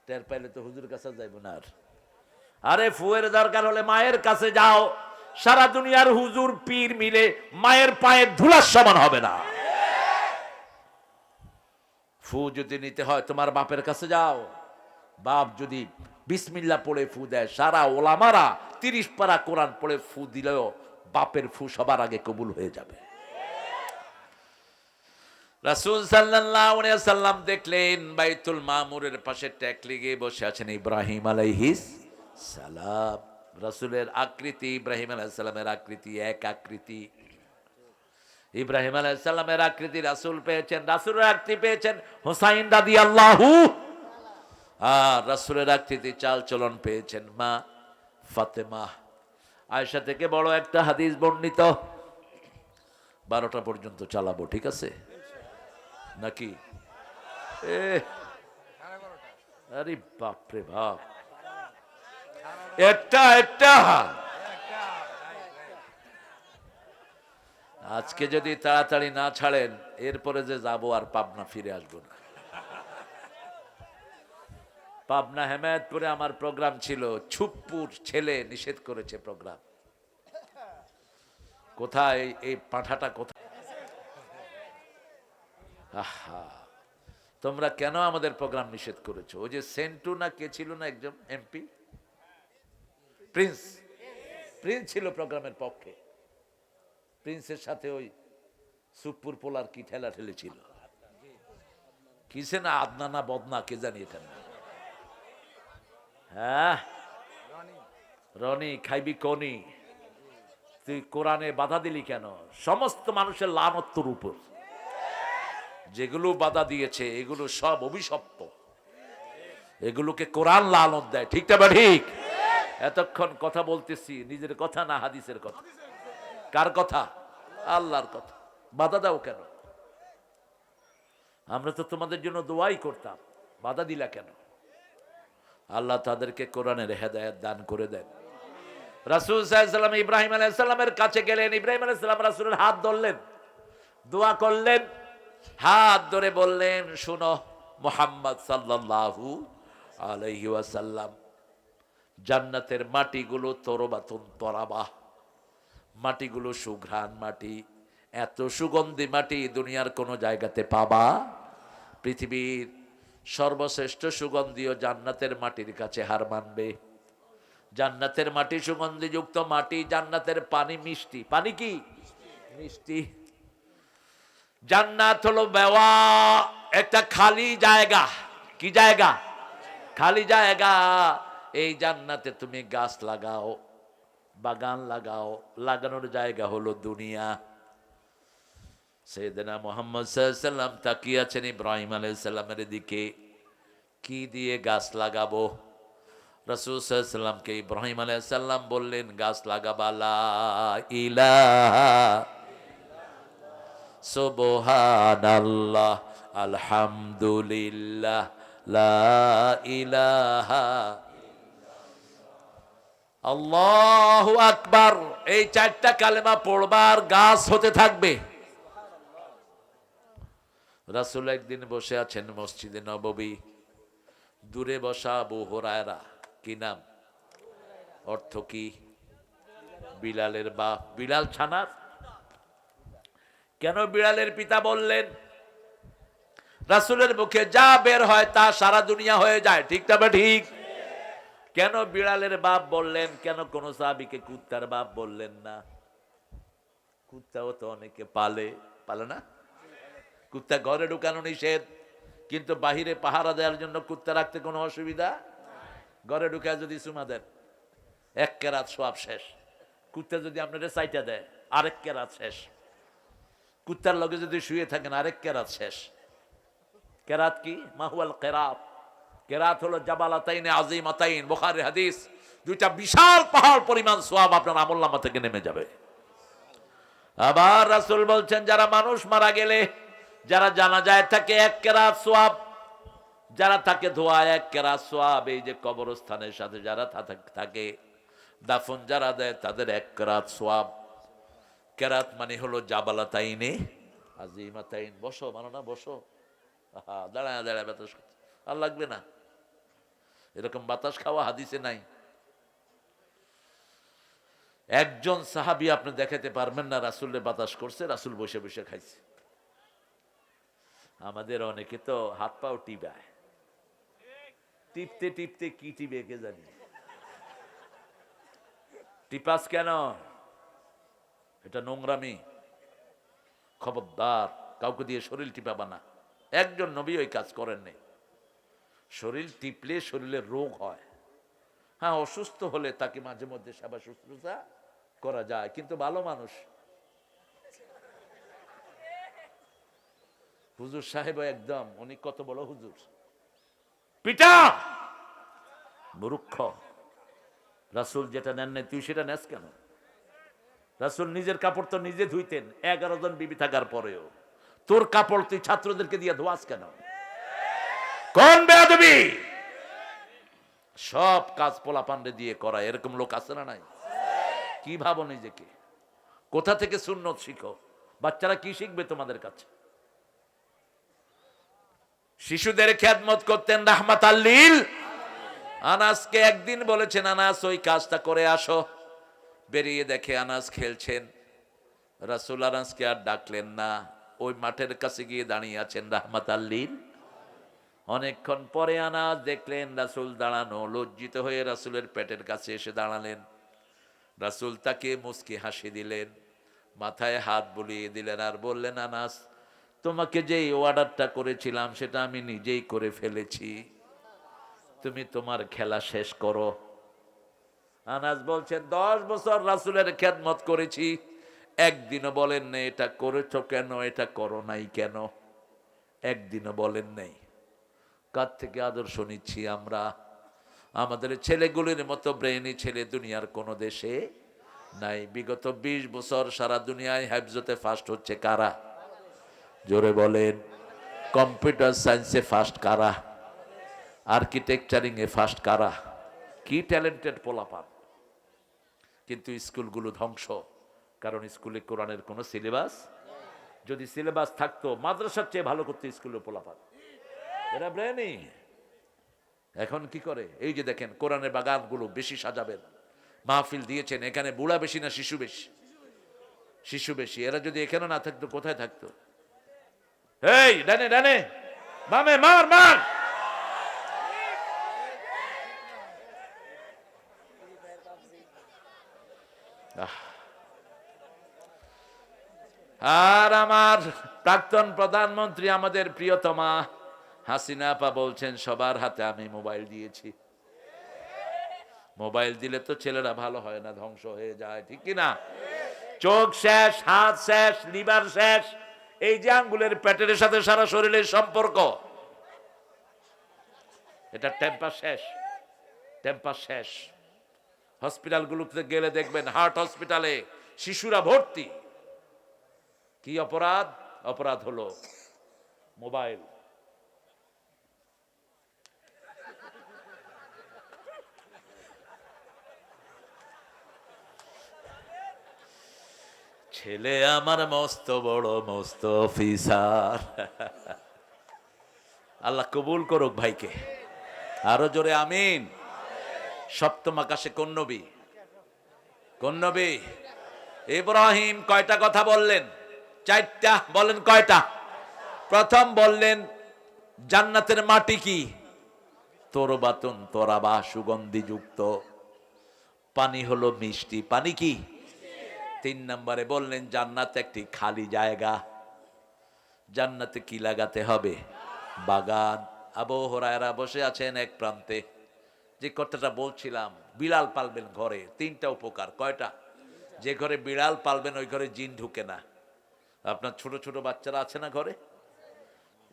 Speaker 1: টের পাইলে তো হুজুর কাছে যাইব না আর। আরে ফুয়ের দরকার হলে মায়ের কাছে যাও। সারা দুনিয়ার হুজুর পীর মিলে মায়ের পায়ের ধুলার সমান হবে না। ফু যদি নিতে হয় তোমার বাপের কাছে যাও। বাপ যদি বিসমিল্লাহ পড়ে ফু দেয়, সারা ওলামারা 30 পারা কোরআন পড়ে ফু দিলেও বাপের ফু সবার আগে কবুল হয়ে যাবে। রাসূল সাল্লাল্লাহু আলাইহি ওয়াসাল্লাম দেখলেন বাইতুল মামুরের পাশে ট্যাক লেগে বসে আছেন ইব্রাহিম আলাইহিস সালাম। রাসূলের আকৃতি ইব্রাহিম আলাইহিস সালামের আকৃতি এক আকৃতি। ইব্রাহিম আলাইহিস সালামের আকৃতি রাসূল পেয়েছেন, রাসূলের আকৃতি পেয়েছেন হুসাইন রাদিয়াল্লাহু, আর রাসূলের আকৃতি চাল চলন পেয়েছেন মা ফাতেমা। আয়েশা থেকে বড় একটা হাদিস বর্ণিত। 12টা পর্যন্ত চালাবো, ঠিক আছে নাকি? আরে বাপরে বাপ, একটা একটা আজকে যদি তাড়াতাড়ি না ছাড়েন, এরপরে যে যাব আর পাবনা ফিরে আসবো না। পাবনা হেমায়েতপুরে আমার প্রোগ্রাম ছিল, ছুপ্পুর ছেলে নিষেধ করেছে প্রোগ্রাম। কোথায় এই পাঁঠাটা কোথায়? আহা, তোমরা কেন আমাদের প্রোগ্রাম নিষেধ করেছো? ওই যে সেন্টু না কে ছিল না একজন এমপি, প্রিন্স, প্রিন্স ছিল প্রোগ্রামের পক্ষে। প্রিন্সের সাথে ওই সুপুর পোলার কি ঠেলা ঠেলে ছিল, কিসে না আদনা না বদনা কে জানি এটা না। হ্যাঁ, রনি খাইবি কনি, তুই কোরআনে বাধা দিলি কেন? সমস্ত মানুষের লানত তোর উপর, যেগুলো বাধা দিয়েছে এগুলো সব অভিশপ্ত, এগুলোকে কোরআন লানত দেয়। ঠিকটা বা ঠিক? এতক্ষণ কথা বলতেছি, নিজের কথা না হাদিসের কথা? কার কথা? আল্লাহর কথা। বাধা দাও কেন? আমরা তো তোমাদের জন্য দোয়াই করতাম, বাধা দিলা কেন? আল্লাহ তাদেরকে কোরআনের হেদায়েত দান করে দেন। রাসূল সাল্লাল্লাহু আলাইহি ওয়াসাল্লাম ইব্রাহিম আলাইহিস সালামের কাছে গেলেন। ইব্রাহিম আলাইহিস সালাম রাসূলের হাত ধরলেন, দোয়া করলেন, হাত ধরে বললেন, শুনো মুহাম্মদ সাল্লাল্লাহু আলাইহি ওয়াসাল্লাম, জান্নাতের মাটিগুলো তরবাতুন তরাবা, মাটিগুলো সুঘ্রাণ মাটি, এত সুগন্ধি মাটি দুনিয়ার কোনো জায়গাতে পাবা? পৃথিবীর সর্বশ্রেষ্ঠ সুগন্ধীয় জান্নাতের মাটির কাছে হার মানবে? জান্নাতের মাটি সুগন্ধিযুক্ত মাটি, জান্নাতের পানি মিষ্টি। পানি কি? মিষ্টি। জান্নাত হলো বেওয়া, একটা খালি জায়গা। কি জায়গা? খালি জায়গা। এই জান্নাতে তুমি গাছ লাগাও, বাগান লাগাও, লাগানোর জায়গা হলো দুনিয়া। সাইয়েদনা মুহাম্মদ সাল্লাল্লাহু আলাইহি ওয়াসাল্লাম তাকিয়ে আছেন ইব্রাহিম আলাইহিস সালামের দিকে, কি দিয়ে গাছ লাগাবো? রাসূল সাল্লাল্লাহু আলাইহি ওয়াসাল্লামকে ইব্রাহিম আলাইহিস সালাম বললেন, গাছ লাগাবা লা ইলাহা সুবহানাল্লাহ আলহামদুলিল্লাহ লা ইলাহা আল্লাহু আকবার। এই চারটা কালেমা পড়বার গাছ হতে থাকবে। রাসূল একদিন বসে আছেন মসজিদে নববী, দূরে বসা আবু হুরায়রা, কি নাম? অর্থ কি? বিলালের বাপ। বিলাল ছানার। কেন বিড়ালের পিতা বললেন? রাসূলের মুখে যা বের হয় তা সারা দুনিয়া হয়ে যায়। ঠিক তবে ঠিক? কেন বিড়ালের বাপ বললেন? কেন কোন সাহাবীকে কুত্তার বাপ বললেন না? কুত্তাও তো অনেকে পালে, পালে না? কুত্তা ঘরে ঢুকানো নিষেধ, কিন্তু বাহিরে পাহারা দেওয়ার জন্য কুত্তা রাখতে কোনো অসুবিধা? ঘরে ঢুকায় যদি চুমা দেন, এক কেরাত সওয়াব শেষ। কুত্তা যদি আপনাদের সাইটা দেয়, আরেক কেরাত শেষ। কুত্তার লগে যদি শুয়ে থাকেন, আরেক কেরাত শেষ। কেরাত কি? মাহুয়াল কেরাত। কেরাত হলো জাবালাতাইন আযীমাতাইন, বুখারীর হাদিস। দুইটা বিশাল পাহাড় পরিমাণ সওয়াব আপনার আমলনামা থেকে নেমে যাবে। আবার রাসূল বলছেন, যারা মানুষ মারা গেলে, যারা জানাজায় থাকে, এক কেরাত সওয়াব। যারা থাকে ধোয়া, এক কেরাত সওয়াব। এই যে কবরস্থানের সাথে যারা থাকে, দাফন যারা দেয়, তাদের এক কেরাত সওয়াব। কেরাত মানে হলো জাবালাতাইনে আযীমাতাইন। বসো, মানো না, বসো। দাঁড়ায় দাঁড়ায় বাতাস আর লাগবে না, এরকম বাতাস খাওয়া হাদিসে নাই। একজন সাহাবী আপনি দেখাতে পারবেন না রাসূলের বাতাস করছে, রাসূল বসে বসে খাইছে। আমাদের অনেকে তো হাত পাও টিপায়, টিপতে টিপতে কি টিপে কে জানি। টিপাস কেন? এটা নোংরামি। খবরদার, কাউকে দিয়ে শরীর টিপাবা না। একজন নবী ওই কাজ করেননি। শরীর টিপলে শরীরের রোগ হয়। হ্যাঁ, অসুস্থ হলে তাকে মাঝে মধ্যে সেবা শুশ্রূষা করা যায়, কিন্তু ভালো মানুষ। হুজুর সাহেব একদম, উনি কত বড় হুজুর, পিটা মূর্খ। রাসূল যেটা নেন নাই, তুই সেটা নেস কেন? রাসূল নিজের কাপড় তো নিজে ধুইতেন 11 জন বিবি থাকার পরেও। তোর কাপড় তুই ছাত্রদেরকে দিয়ে ধোয়াস কেন? কোন বেয়াদবি! সব কাজ পোলা পান্ডে দিয়ে করা, এরকম লোক আছে না নাই? কি ভাবো নিজেকে? কোথা থেকে সুন্নত শিখো? বাচ্চারা কি শিখবে তোমাদের কাছে? শিশুদের খেদমত করতেন রাহমাতাল লিল। আনাসকে একদিন বলেছেন, আনাস ওই কাজটা করে আসো। বেরিয়ে দেখে আনাস খেলছেন। রাসূল আনাসকে আর ডাকলেন না, ওই মাঠের কাছে গিয়ে দাঁড়িয়ে আছেন রাহমাতাল লিল। অনেকক্ষণ পরে আনাস দেখলেন রাসূল দাঁড়ানো, লজ্জিত হয়ে রাসূলের পেটের কাছে এসে দাঁড়ালেন। রাসূল তাকে মুচকি হাসি দিলেন, মাথায় হাত বুলিয়ে দিলেন আর বললেন, আনাস, তোমাকে যেই অর্ডারটা করেছিলাম সেটা আমি নিজেই করে ফেলেছি, তুমি তোমার খেলা শেষ করো। আনাস বলছেন, 10 বছর রাসূলের খেদমত করেছি, একদিনও বলেন না এটা করেছো কেন, এটা করো নাই কেন, একদিনও বলেন নাই। কার থেকে আদর্শ নিচ্ছি আমরা? আমাদের ছেলেগুলির মতো ব্রেইনি ছেলে দুনিয়ার কোনো দেশে নাই। বিগত 20 বছর সারা দুনিয়ায় হেফজতে ফার্স্ট হচ্ছে কারা? জোরে বলেন। কম্পিউটার সায়েন্সে ফার্স্ট কারা? আর্কিটেকচারিং এ ফার্স্ট কারা? কি ট্যালেন্টেড পোলাপান, কিন্তু স্কুলগুলো ধ্বংস। কারণ স্কুলে কোরআনের কোনো সিলেবাস, যদি সিলেবাস থাকতো মাদ্রাসার চেয়ে ভালো করতে স্কুলে পোলাপান, এরা ব্রেনি। এখন কি করে? এই যে দেখেন কোরআনের বাগানগুলো বেশি সাজাবেন, মাহফিল দিয়েছেন, এখানে বুড়া বেশি না শিশু বেশি? শিশু বেশি। এরা যদি এখানে না থাকতো কোথায় থাকতো? এই ডানে ডানে, বামে, মার মার। আর আমার প্রাক্তন প্রধানমন্ত্রী, আমাদের প্রিয়তমা হাসিনা আপা বলছেন, সবার হাতে আমি মোবাইল দিয়েছি। মোবাইল দিলে তো ছেলেরা ভালো হয় না, ধ্বংস হয়ে যায়, ঠিক কি না? চোখ শেষ, হাত শেষ, লিভার শেষ, এই যে আঙ্গুলের প্যাটের সাথে সারা শরীরের সম্পর্ক, এটা টেম্পার শেষ, টেম্পার শেষ। হসপিটালগুলোতে গেলে দেখবেন, হার্ট হসপিটালে শিশুরা ভর্তি। কি অপরাধ? অপরাধ হলো মোবাইল। ছেলে আমার মস্ত বড় মস্ত অফিসার। আল্লাহ কবুল করুক ভাইকে, আরো জোরে আমিন। সপ্তম আকাশে কোন নবী? কোন নবী? ইব্রাহিম কয়টা কথা বললেন? 4টা। বলেন কয়টা? প্রথম বললেন জান্নাতের মাটি কি? তোরবাতুন তোরাবা, সুগন্ধি যুক্ত, পানি হলো মিষ্টি। পানি কি? 3 নম্বরে বললেন জান্নাত একটি খালি জায়গা, জান্নাতে কি লাগাতে হবে? বাগান। আবু হুরায়রা বসে আছেন এক প্রান্তে, যে কথাটা বলছিলাম, বিড়াল পালবেন ঘরে, 3টা উপকার। কয়টা? যে ঘরে বিড়াল পালবেন ওই ঘরে জিন ঢুকে না। আপনার ছোট ছোট বাচ্চারা আছে না ঘরে,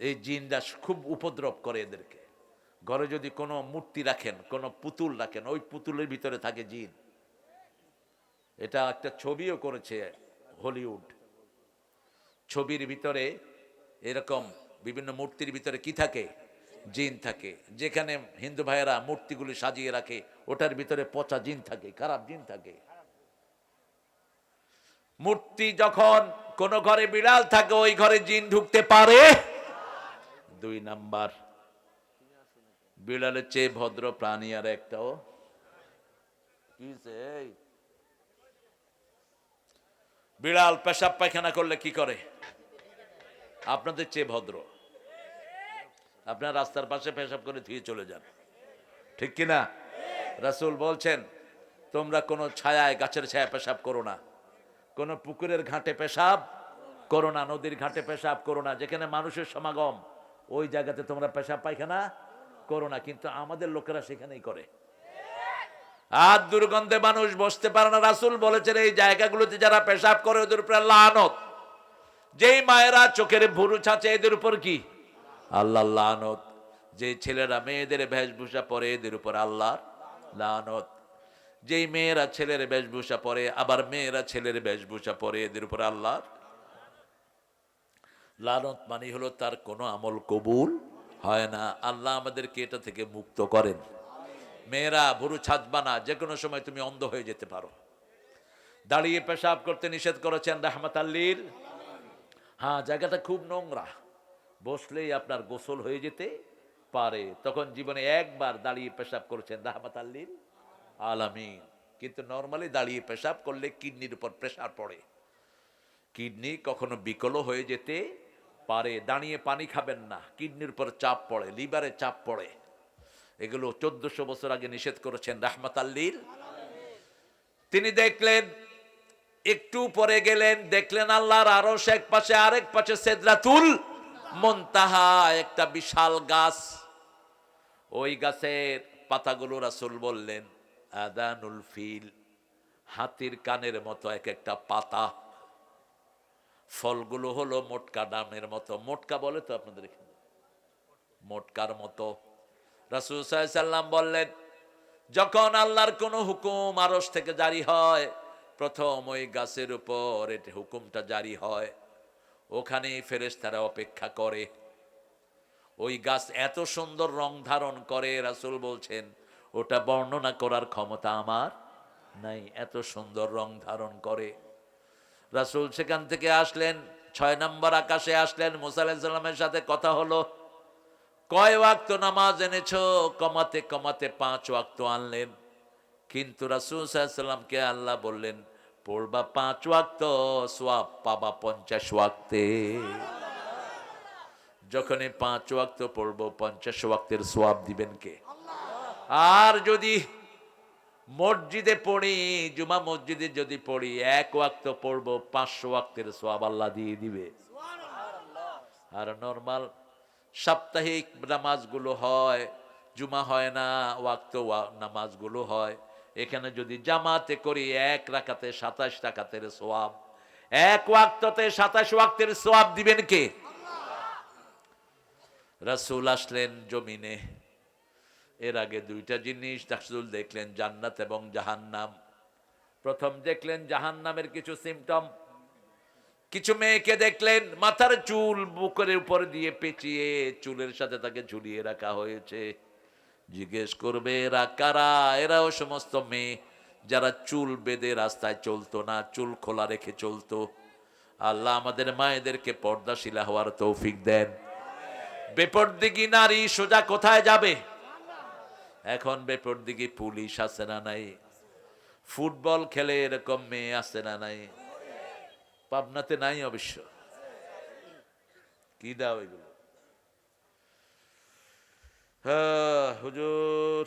Speaker 1: এই জিনটা খুব উপদ্রব করে এদেরকে। ঘরে যদি কোনো মূর্তি রাখেন, কোনো পুতুল রাখেন, ওই পুতুলের ভিতরে থাকে জিন। এটা একটা ছবিও করেছে হলিউড। ছবির ভিতরে এরকম বিভিন্ন মূর্তির ভিতরে কি থাকে? জিন থাকে। যেখানে হিন্দু ভাইয়েরা মূর্তিগুলি সাজিয়ে রাখে, ওটার ভিতরে পচা জিন থাকে, খারাপ জিন থাকে। মূর্তি যখন কোন ঘরে বিড়াল থাকে, ওই ঘরে জিন ঢুকতে পারে। 2 নাম্বার, বিড়ালের চেয়ে ভদ্র প্রাণী আর একটাও। বিড়াল পেশাব পায়খানা করলে কি করে? আপনাদের চেয়ে ভদ্র। আপনার রাস্তার পাশে পেশাব করে ধুয়ে চলে যান, ঠিক কিনা? রাসূল বলছেন, তোমরা কোনো ছায়ায়, গাছের ছায়া পেশাব করো না, কোনো পুকুরের ঘাটে পেশাব করো না, নদীর ঘাটে পেশাব করো না, যেখানে মানুষের সমাগম ওই জায়গাতে তোমরা পেশাব পায়খানা করো না। কিন্তু আমাদের লোকেরা সেখানেই করে। আর দুর্গন্ধে মানুষ বসতে পারে না। রাসূল বলেছেন, এই জায়গাগুলোতে যারা পেশাব করে ওদের উপর লানত। যেই মায়েরা চোখের ভুরু ছাঁচে, এদের উপর কি? আল্লাহর লানত। যে ছেলেরা মেয়েদের বেশভূষা পরে, এদের উপর আল্লাহর লানত। যেই মেয়েরা ছেলের বেশভূষা পরে, আবার মেয়েরা ছেলের বেশভূষা পরে, এদের উপর আল্লাহর লানত। মানে হলো তার কোনো আমল কবুল হয় না। আল্লাহ আমাদেরকে এটা থেকে মুক্ত করেন। মেয়েরা ভুরু ছাঁচবা না, যে কোনো সময় তুমি অন্ধ হয়ে যেতে পারো। দাঁড়িয়ে পেশাব করতে নিষেধ করেছেন রাহমাতাল লিল। হ্যাঁ, জায়গাটা খুব নোংরা, বসলেই আপনার গোসল হয়ে যেতে পারে। তখন জীবনে একবার দাঁড়িয়ে পেশাব করেছেন রাহমাতাল লিল আলামিন। কিন্তু নরমালি দাঁড়িয়ে পেশাব করলে কিডনির উপর প্রেসার পড়ে, কিডনি কখনো বিকলও হয়ে যেতে পারে। দাঁড়িয়ে পানি খাবেন না, কিডনির উপর চাপ পড়ে, লিভারে চাপ পড়ে। এগুলো 1400 বছর আগে নিষেধ করেছেন রাহমাতাল লিল। তিনি দেখলেন, একটু পরে গেলেন, দেখলেন আল্লাহর আরশ এক পাশে, আরেক পাশে সিদরাতুল মুনতাহা, একটা বিশাল গাছ। ওই গাছের পাতাগুলো রাসূল বললেন আদানুল ফিল, হাতির কানের মতো এক একটা পাতা। ফলগুলো হলো মোটকা ডামের মতো। মোটকা বলে তো আপনাদের এখানে, মোটকার মতো। রাসূল সাল্লাল্লাহু আলাইহি সাল্লাম বললেন, যখন আল্লাহর কোনো হুকুম আরশ থেকে জারি হয়, প্রথম ওই গাছের উপর এটি হুকুমটা জারি হয়, ওখানে ফেরেশতারা অপেক্ষা করে। ওই গাছ এত সুন্দর রং ধারণ করে, রাসূল বলছেন ওটা বর্ণনা করার ক্ষমতা আমার নাই, এত সুন্দর রং ধারণ করে। রাসূল সেখান থেকে আসলেন, 6 নম্বর আকাশে আসলেন, মুসা আলাইহিস সালামের সাথে কথা হলো। কয় ওয়াক্ত নামাজ এনেছো? কমাতে কমাতে 5 ওয়াক্ত আনলেন। কিন্তু রাসূল সাল্লাল্লাহু আলাইহি সাল্লামকে আল্লাহ বললেন, পড়বা 5 ওয়াক্ত, সওয়াব পাবা 50 ওয়াক্তে। যখনই 5 ওয়াক্ত পড়বো, 50 ওয়াক্তের সওয়াব দিবেন কে? আর যদি মসজিদে পড়ি, জুমা মসজিদে যদি পড়ি, 1 ওয়াক্ত পড়বো, 500 ওয়াক্তের সওয়াব আল্লাহ দিয়ে দিবে। আর নরমাল সাপ্তাহিক নামাজগুলো হয়, জুমা হয় না, ওয়াক্ত নামাজগুলো হয়। এখানে যদি জামাতে করি, 1 রাকাতে 27 রাকাতের সওয়াব, 1 ওয়াক্ততে 27 ওয়াক্তের সওয়াব দিবেন কে? রাসূল আসলেন জমিনে। এর আগে 2টা জিনিস রাসূল দেখলেন, জান্নাত এবং জাহান্নাম। প্রথম দেখলেন জাহান্নামের কিছু সিম্পটম। কিছু মেয়েকে দেখলেন, মাথার চুল বুকের উপর দিয়ে পেঁচিয়ে চুলের সাথে তাকে ঝুলিয়ে রাখা হয়েছে। জিজ্ঞেস করবে এরা কারা? এরাও সমস্ত মেয়ে যারা চুল বেঁধে রাস্তায় চলতো না, চুল খোলা রেখে চলতো। আল্লাহ আমাদের মায়েদেরকে পর্দাশীলা হওয়ার তৌফিক দেন। বেপরদিগি নারী সোজা কোথায় যাবে? এখন বেপরদিগি পুলিশ আছে না নাই? ফুটবল খেলে এরকম মেয়ে আছে না নাই? পাবনাতে নাই অবশ্য। কি দাও এগুলো? হুজুর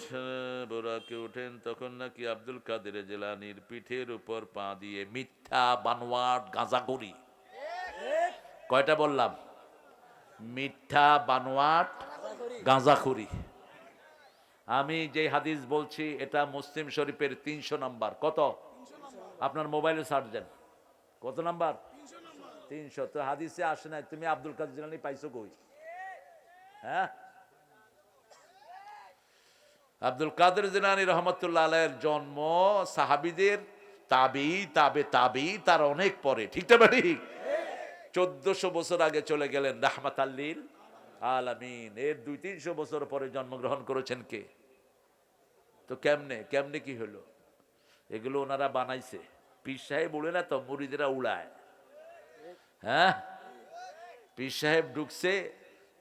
Speaker 1: বোরাকে উঠেন তখন নাকি আব্দুল কাদের জিলানীর পিঠের উপর পা দিয়ে মিথ্যা বানোয়াট গাঁজাখুরি। কয়টা বললাম? মিথ্যা বানোয়াট গাঁজাখুরি। আমি যে হাদিস বলছি এটা মুসলিম শরীফের 300 নাম্বার। কত? আপনার মোবাইলে সার্চ দেন। কত নাম্বার? 300। তো হাদিসে আসে নাই, তুমি আব্দুল কাদের জিলানী পাইছো কই? হ্যাঁ, আব্দুল কাদের জিলানী রহমতুল্লাহ আলাইহির জন্ম সাহাবীদের তাবি তাবে তাবি তার অনেক পরে, ঠিক না ঠিক? 1400 বছর আগে চলে গেলেন রাহমাতাল লিল আলামিন। এর 200-300 বছর পরে জন্মগ্রহণ করেছেন কে? তো কেমনে কেমনে কি হলো? এগুলো ওনারা বানাইছে। পীর সাহেব উড়ে না তো, মুরিদেরা উড়ায়। হ্যাঁ, পীর সাহেব ঢুকছে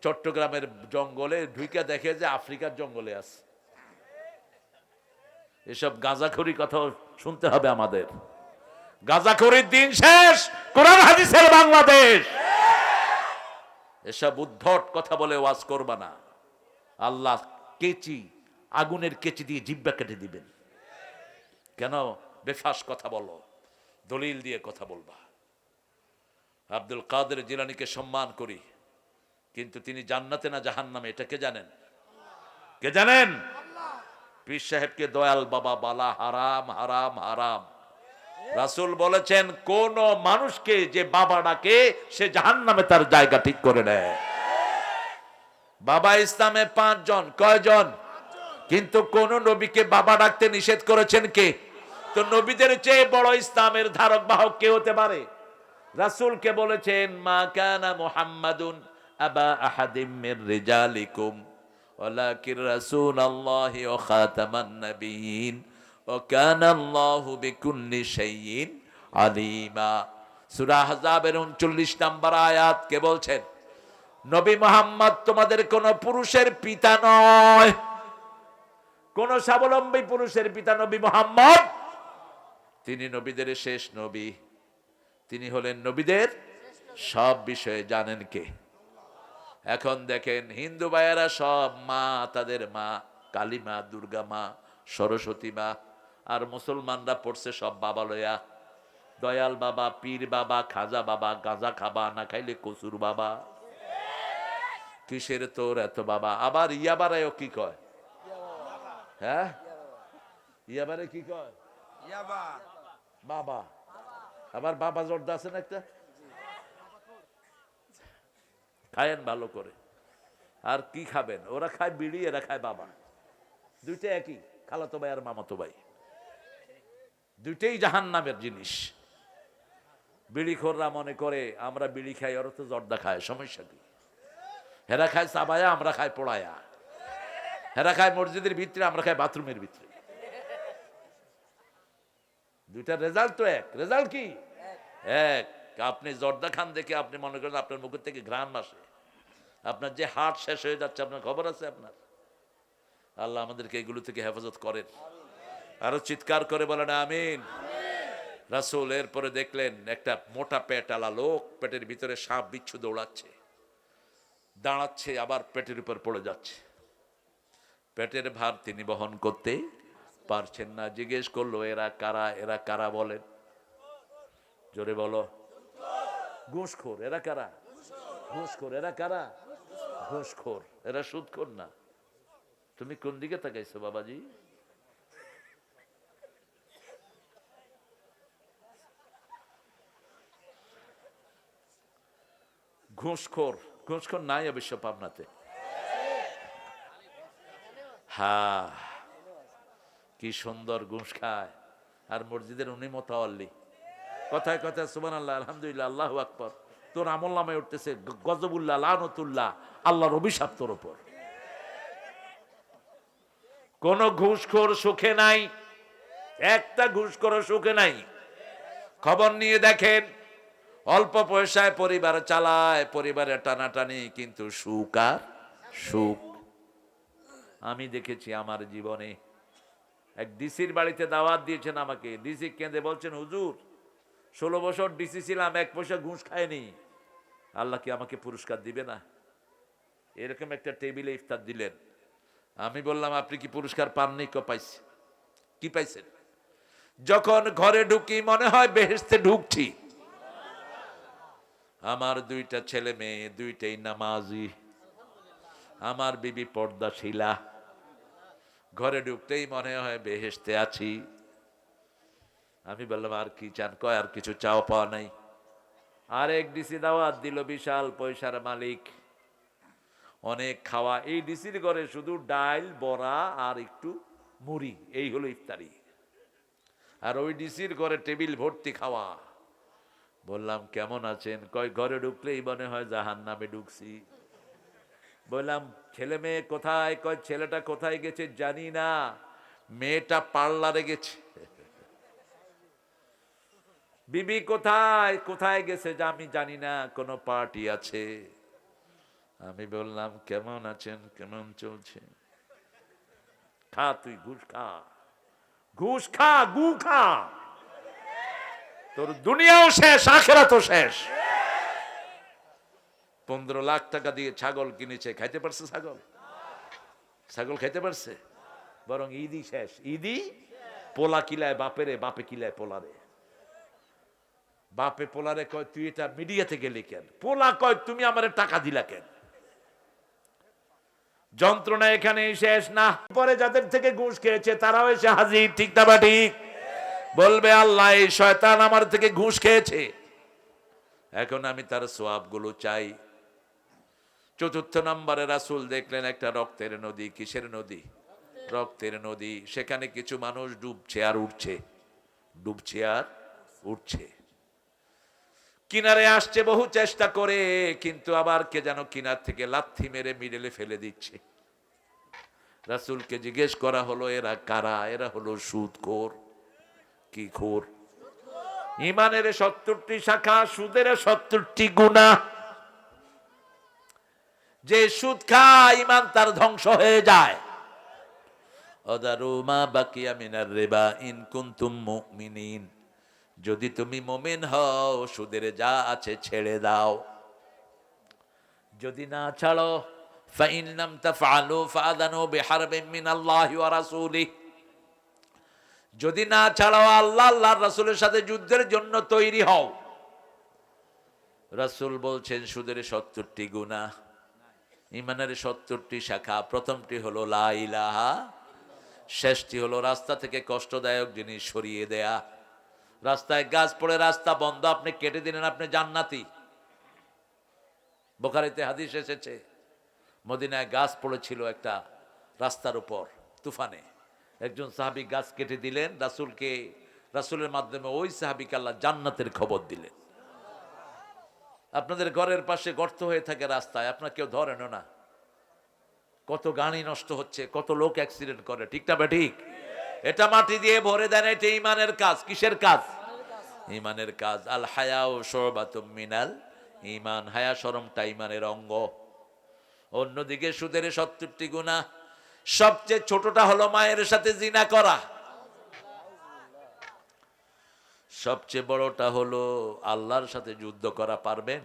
Speaker 1: চট্টগ্রামের জঙ্গলে, ঢুইকা দেখে যে আফ্রিকার জঙ্গলে আছে। এসব গাঁজাখুরি কথা শুনতে হবে আমাদের। গাঁজাখুরির দিন শেষ, কোরআন হাদিসের বাংলাদেশ। এসব উদ্ধট কথা বলে ওয়াজ করবা না। আল্লাহ কেচি, আগুনের কেচি দিয়ে জিহ্বা কেটে দিবেন। কেন বেফাস কথা বলো? দলিল দিয়ে কথা বলবা। আব্দুল কাদের জিলানীকে সম্মান করি, কিন্তু তিনি জান্নাতে না জাহান্নামে এটা কে জানেন? কে জানেন? পীর সাহেবকে দয়াল বাবা বলা হারাম, হারাম, হারাম। রাসূল বলেছেন কোন মানুষকে যে বাবা ডাকে সে জাহান্নামে তার জায়গা ঠিক করে নেয়। বাবা ইসলামে 5 জন। কয়জন? কিন্তু কোন নবীকে বাবা ডাকতে নিষেধ করেছেন কে? তো নবীদের চেয়ে বড় ইসলামের ধারক বাহক কে হতে পারে? রাসূলকে বলেছেন মা কানা মুহাম্মাদুন আবা আহাদিম মির রিজালিকুম ওয়ালাকিন রাসূলুল্লাহি ওয়া খাতামান নাবিয়্যিন ওয়া কানা আল্লাহু বিকুল্লি শাইইন আলিমা। সূরা আহজাবের 39 নম্বর আয়াত কে বলছেন? নবী মুহাম্মদ তোমাদের কোন পুরুষের পিতা নয়, কোন স্বাবলম্বী পুরুষের পিতা নবী মুহাম্মদ। তিনি নবীদের শেষ নবী, তিনি হলেন নবীদের সব বিষয়ে জানেন কে? এখন দেখেন হিন্দু ভাইয়েরা সব মা, তাদের মা কালী মা, দুর্গা মা, সরস্বতী মা, আর মুসলমানরা পড়ছে সব বাবা লয়া, দয়াল বাবা, পীর বাবা, খাজা বাবা, গাঁজা খাবা না খাইলে কসুর বাবা। কিসের তোর এত বাবা? আবার ইয়াবারায়ও কি কয়? হ্যাঁ, ইয়াবারে কি কয়? বাবা। আবার বাবা জর্দা আছে না একটা, খায়েন ভালো করে। আর কি খাবেন? ওরা খায় বিড়ি, এরা খায় বাবা। দুইটা একই, খালাতো ভাই আর মামাতো ভাই, দুইটাই জাহান্নামের জিনিস। বিড়িখোররা মনে করে আমরা বিড়ি খাই, ওরা তো জর্দা খায়, সমস্যা কি? হেরা খায় চাবায়া, আমরা খাই পোড়ায়া। হেরা খায় মসজিদের ভিতরে, আমরা খাই বাথরুমের ভিতরে। দুইটা রেজাল্ট তো এক। রেজাল্ট কি? এক। আপনি জর্দা খান দেখে আপনি মনে করেন আপনার মুখের থেকে ঘ্রাণ আসে, আপনার যে হার্ট শেষ হয়ে যাচ্ছে, আপনার খবর আছে আপনার? আল্লাহ আমাদেরকে এগুলো থেকে হেফাজত করেন। আরো চিৎকার করে বলেন আমিন। রাসূল এরপরে দেখলেন একটা মোটা পেটালা লোক, পেটের ভিতরে সাপ বিচ্ছু দৌড়াচ্ছে, দাঁড়াচ্ছে, আবার পেটের উপর পড়ে যাচ্ছে। পেটের ভার তিনি বহন করতে পারছেন না। জিজ্ঞেস করলো এরা কারা? এরা কারা বলেন? জোরে বলো। ঘুষখোর। এরা কারা? ঘুষখোর। এরা কারা? ঘুষখোর। এরা সুদখোর না। তুমি কোন দিকে তাকাইছো বাবাজি? ঘুষখোর। ঘুষখোর নাই অবশ্য পাবনাতে। হ্যাঁ, কি সুন্দর ঘুষ খায়। আর মসজিদের উনি মোতাওয়াল্লি, কথায় কথায় সুবহানাল্লাহ, আলহামদুলিল্লাহ, আল্লাহু আকবার। তোর আমল নামায় উঠতেছে গজবুল্লাহ, লানতুল্লাহ, আল্লাহর অভিশাপ তোর উপর। কোন ঘুষখোর সুখে নাই, একটা ঘুষখোর সুখে নাই। খবর নিয়ে দেখেন, অল্প পয়সায় পরিবার চালায়, পরিবারের টানাটানি, কিন্তু সুখ আর সুখ। আমি দেখেছি আমার জীবনে। এক ডিসির বাড়িতে দাওয়াত দিয়েছেন আমাকে। ডিসি কেঁদে বলছেন, হুজুর 16 বছর ডিসি ছিলাম, 1 পয়সা ঘুষ খায়নি, আল্লাহ কি আমাকে পুরস্কার দিবে না? এরকম একটা টেবিলে ইফতার দিলেন। আমি বললাম, আপনি কি পুরস্কার পাননি? পাইছি। কি পাইছেন? যখন ঘরে ঢুকি মনে হয় বেহেশতে ঢুকছি। আমার 2টা ছেলে মেয়ে, 2টাই নামাজি, আমার বিবি পর্দাশীলা। ঘরে ঢুকতেই মনে হয় বেহেশতে আছি। আমি বললাম, আর কি চান? কয়, আর কিছু চাও পাওয়া নাই। আরেক ডিসি দাওয়াত দিল, বিশাল পয়সার মালিক, অনেক খাওয়া। এই ডিসির ঘরে শুধু ডাল, বড়া আর একটু মুড়ি, এই হলো ইফতারি। আর ওই ডিসির ঘরে টেবিল ভর্তি খাওয়া। বললাম, কেমন আছেন? কয়, ঘরে ঢুকলেই মনে হয় জাহান্নামে ঢুকছি। বললাম, ছেলে মেয়ে কোথায়? কয়, ছেলেটা কোথায় গেছে জানি না, মেয়েটা পার্লারে গেছে। বিবি কোথায়? কোথায় গেছে যে আমি জানি না, কোনো পার্টি আছে। আমি বললাম, কেমন আছেন? কেমন চলছে? খা তুই, ঘুষ খা, ঘুষ খা, গু খা, তোর দুনিয়াও শেষ, আখিরাতও শেষ। 15 লাখ টাকা দিয়ে ছাগল কিনেছে, খাইতে পারছে ছাগল? ছাগল খাইতে পারছে? বরং ঈদই শেষ। ঈদই পোলা কিলায় বাপেরে, বাপে কিলায় পোলারে। বাপে পোলারে কয়, তুই এটা মিডিয়াতে গেলি কেন? পোলা কয়, তুমি আমারে টাকা দিলা কেন? যন্ত্রণা এখানেই শেষ না। পরে যাদের থেকে ঘুষ খেয়েছে তারাও এসে হাজির, ঠিক না বা ঠিক? বলবে, আল্লাহ, এই শয়তান আমার থেকে ঘুষ খেয়েছে, এখন আমি তার সওয়াবগুলো চাই। 4র্থ নম্বরে রাসূল দেখলেন একটা রক্তের নদী। কিসের নদী? রক্তের নদী। সেখানে কিছু মানুষ ডুবছে আর উঠছে, ডুবছে আর উঠছে। কিনারে আসছে বহু চেষ্টা করে, কিন্তু আবার কে যেন কিনার থেকে লাথি মেরে মিডলে ফেলে দিচ্ছে। রাসূলকে জিজ্ঞেস করা হলো, এরা কারা? এরা হলো সুদখোর। কি খোর? ইমানের 70টি শাখা, সুদের 70টি গুনাহ। যে সুদ খায় ইমান তার ধ্বংস হয়ে যায়। অদারু মা বাকিয়া মিনার রিবা ইন কুনতুম মুমিনিন। যদি তুমি মুমিন হও সুদের যা আছে ছেড়ে দাও, যদি না ছাড়ো ফাইন লাম তাফআলু ফাআযানু বিহারবিন মিনাল্লাহি ওয়া রাসূলিহি, যদি না ছাড়ো আল্লাহ আল্লাহর রাসূলের সাথে যুদ্ধের জন্য তৈরি হও। রাসূল বলছেন সুদের 70টি গুনাহ, ঈমানের 70টি শাখা। প্রথমটি হলো লা ইলাহা, শেষটি হলো রাস্তা থেকে কষ্টদায়ক জিনিস সরিয়ে দেয়া। রাস্তায় গাছ পড়ে রাস্তা বন্ধ, আপনি কেটে দিলেন, আপনি জান্নাতি। বুখারীতে হাদিস এসেছে, মদিনায় গাছ পড়েছিল একটা রাস্তার উপর তুফানে, একজন সাহাবী গাছ কেটে দিলেন, রাসূলের মাধ্যমে ওই সাহাবীকে আল্লাহ জান্নাতের খবর দিলেন। আপনাদের ঘরের পাশে গর্ত হয়ে থাকে রাস্তায়, আপনার কেউ ধরেন না, কত গাড়ি নষ্ট হচ্ছে, কত লোক অ্যাক্সিডেন্ট করে, ঠিক না ঠিক? এটা মাটি দিয়ে ভরে দেন, এটা ঈমানের কাজ। কিসের কাজ? ঈমানের কাজ। আল হায়াউ শুবাতুম মিনাল ঈমান, হায়া শরমটা ঈমানের অঙ্গ। অন্যদিকে সুদের 70টি গুনাহ, সবচেয়ে ছোটটা হলো মায়ের সাথে জিনা করা, সবচেয়ে বড়টা হলো আল্লাহর সাথে যুদ্ধ করা। পারবেন?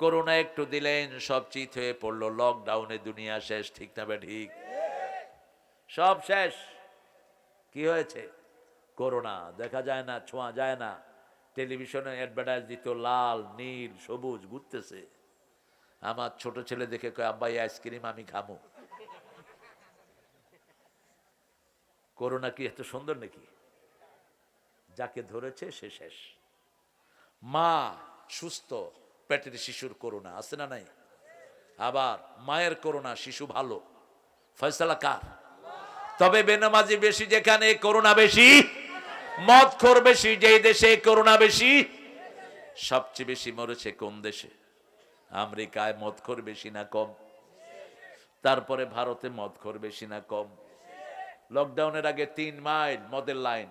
Speaker 1: করোনা একটু দিলেন, সব চিত হয়ে পড়লো, লকডাউনে দুনিয়া শেষ, ঠিক না ঠিক? সব শেষ। কি হয়েছে? করোনা, দেখা যায় না, ছোঁয়া যায় না। টেলিভিশনে অ্যাডভার্টাইজ দিত, লাল নীল সবুজ ঘুরতেছে। আমার ছোট ছেলে দেখে কয়, আব্বা এই আইসক্রিম আমি খামু। করোনা কি এত সুন্দর নাকি? যাকে ধরেছে সে শেষ। মা সুস্থ, পেটের শিশুর করোনা আছে না নাই? আবার মায়ের করোনা, শিশু ভালো। ফয়সালা কার? তবে বেনামাজি বেশি যেখানে করোনা বেশি, মদখোর বেশি যেই দেশে করোনা বেশি। সবচেয়ে বেশি মরেছে কোন দেশে? আমেরিকায় মদখোর বেশি না কম? তারপরে ভারতে মদখোর বেশি না কম? লকডাউনের আগে 3 মাইল মদের লাইন।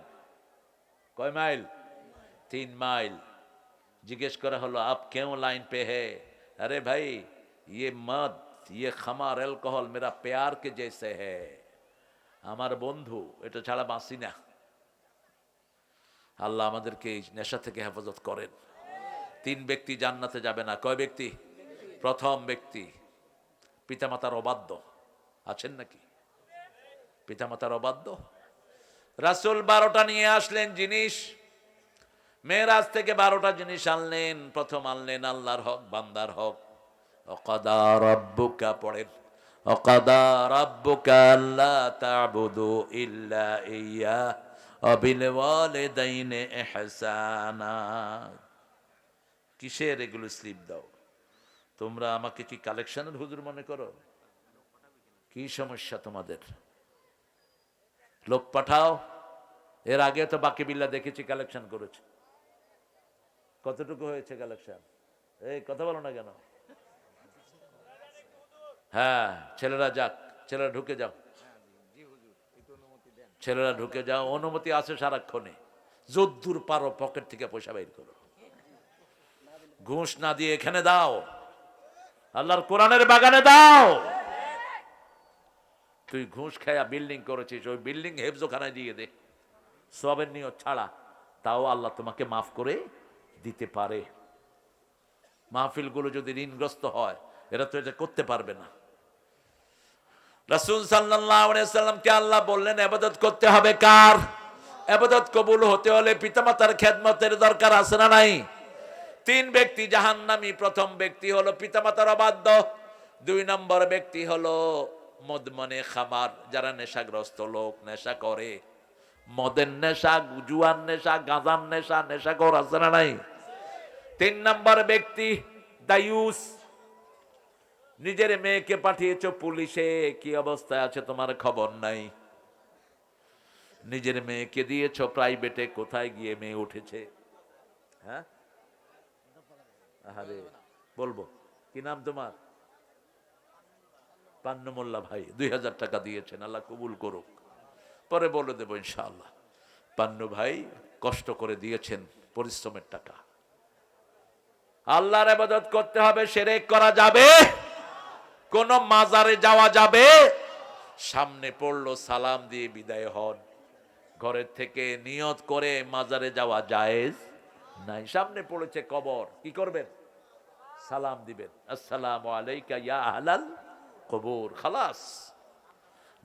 Speaker 1: কয় মাইল? 3 মাইল। জিজ্ঞেস করা হলো, আপ কেউ লাইন পে হে? আরে ভাই, ये मद, ये खमार, अल्कोहल मेरा प्यार के जैसे है, আমার বন্ধু, এটা ছাড়া বাঁচি না। আল্লাহ আমাদেরকে এই নেশা থেকে হেফাজত করেন। 3 ব্যক্তি জান্নাতে যাবে না। কয় ব্যক্তি? প্রথম ব্যক্তি পিতামাতার অবাধ্য। আছেন নাকি পিতামাতার অবাধ্য? রাসূল 12টা নিয়ে আসলেন জিনিস, মেরাজ থেকে 12টা জিনিস আনলেন। প্রথম আনলেন আল্লাহর হক, বান্দার হক। ওয়াকাদা রাব্বুকা, পড়েন, ওয়াকাদা রাব্বুকা আল্লা তা'বুদু ইল্লা ইয়্যা ওয়া বিল ওয়ালিদাইনি ইহসানা। কিসের এগুলো স্লিপ দাও? তোমরা আমাকে কি কালেকশনের হুজুর মনে করো? কি সমস্যা তোমাদের? লোক পাঠাও। এর আগে তো বাকি বিল্লা দেখেছি কালেকশন করেছে। কতটুকু হয়েছে কালেকশন? এই কথা বলো না কেন? হ্যাঁ, ছেলেরা যাক, ছেলেরা ঢুকে যাও, ছেলেরা ঢুকে যাও। অনুমতি আছে সারাক্ষণে। যদ্দূর পারো পকেট থেকে পয়সা বের করো, ঘুষ না দিয়ে এখানে দাও, আল্লাহর কোরআনের বাগানে দাও। তুই ঘুষ খায়া বিল্ডিং করেছিস, ওই বিল্ডিং হেফজোখানায় দিয়ে দে, সবের নিয়ত ছাড়া, তাও আল্লাহ তোমাকে মাফ করে দিতে পারে। মাহফিলগুলো যদি ঋণগ্রস্ত হয়, এরা তো এটা করতে পারবে না। রাসূল সাল্লাল্লাহু আলাইহি ওয়াসাল্লামকে আল্লাহ বললেন ইবাদত করতে হবে কার? ইবাদত কবুল হতে হলে পিতামাতার খেদমতের দরকার আছে না নাই? 3 ব্যক্তি জাহান্নামী। প্রথম ব্যক্তি হলো পিতামাতার অবাধ্য। 2 নম্বর ব্যক্তি হলো মদমনে খামার, যারা নেশাগ্রস্ত লোক, নেশা করে, মদের নেশা, জুয়ার নেশা, গাঁজার নেশা, নেশাখোর আছে না নাই? 3 নম্বর ব্যক্তি দায়ুস। নিজের মেয়েকে পাঠিয়েছো পুলিশে, কি অবস্থায় আছে তোমার খবর নাই। নিজের মেয়েকে দিয়েছো প্রাইভেটে, কোথায় গিয়ে মেয়ে উঠেছে? হ্যাঁ, আরে বলবো কি নাম তোমার? পান্নু মোল্লা ভাই 2000 টাকা দিয়েছেন, আল্লাহ কবুল করুক, পরে বলে দেবো ইনশাআল্লাহ। পান্নু ভাই কষ্ট করে দিয়েছেন, পরিশ্রমের টাকা। আল্লাহর ইবাদত করতে হবে, শিরক করা যাবে, কোন মাজারে যাওয়া যাবে? সামনে পড়লো সালাম দিয়ে বিদায় হন, ঘরের থেকে নিয়ত করে মাজারে যাওয়া জায়েজ নাই। সামনে পড়েছে কবর, কি করবেন? সালাম দিবেন, আসসালামু আলাইকা ইয়া আহলাল কবর, খালাস।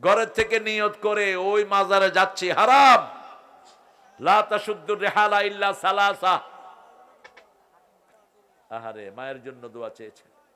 Speaker 1: ঘরের থেকে নিয়ত করে ওই মাজারে যাচ্ছি, হারাম। লা তাশুদ্দুর রিহালা ইল্লা সালাসা। আহারে, মায়ের জন্য দোয়া চেয়েছে।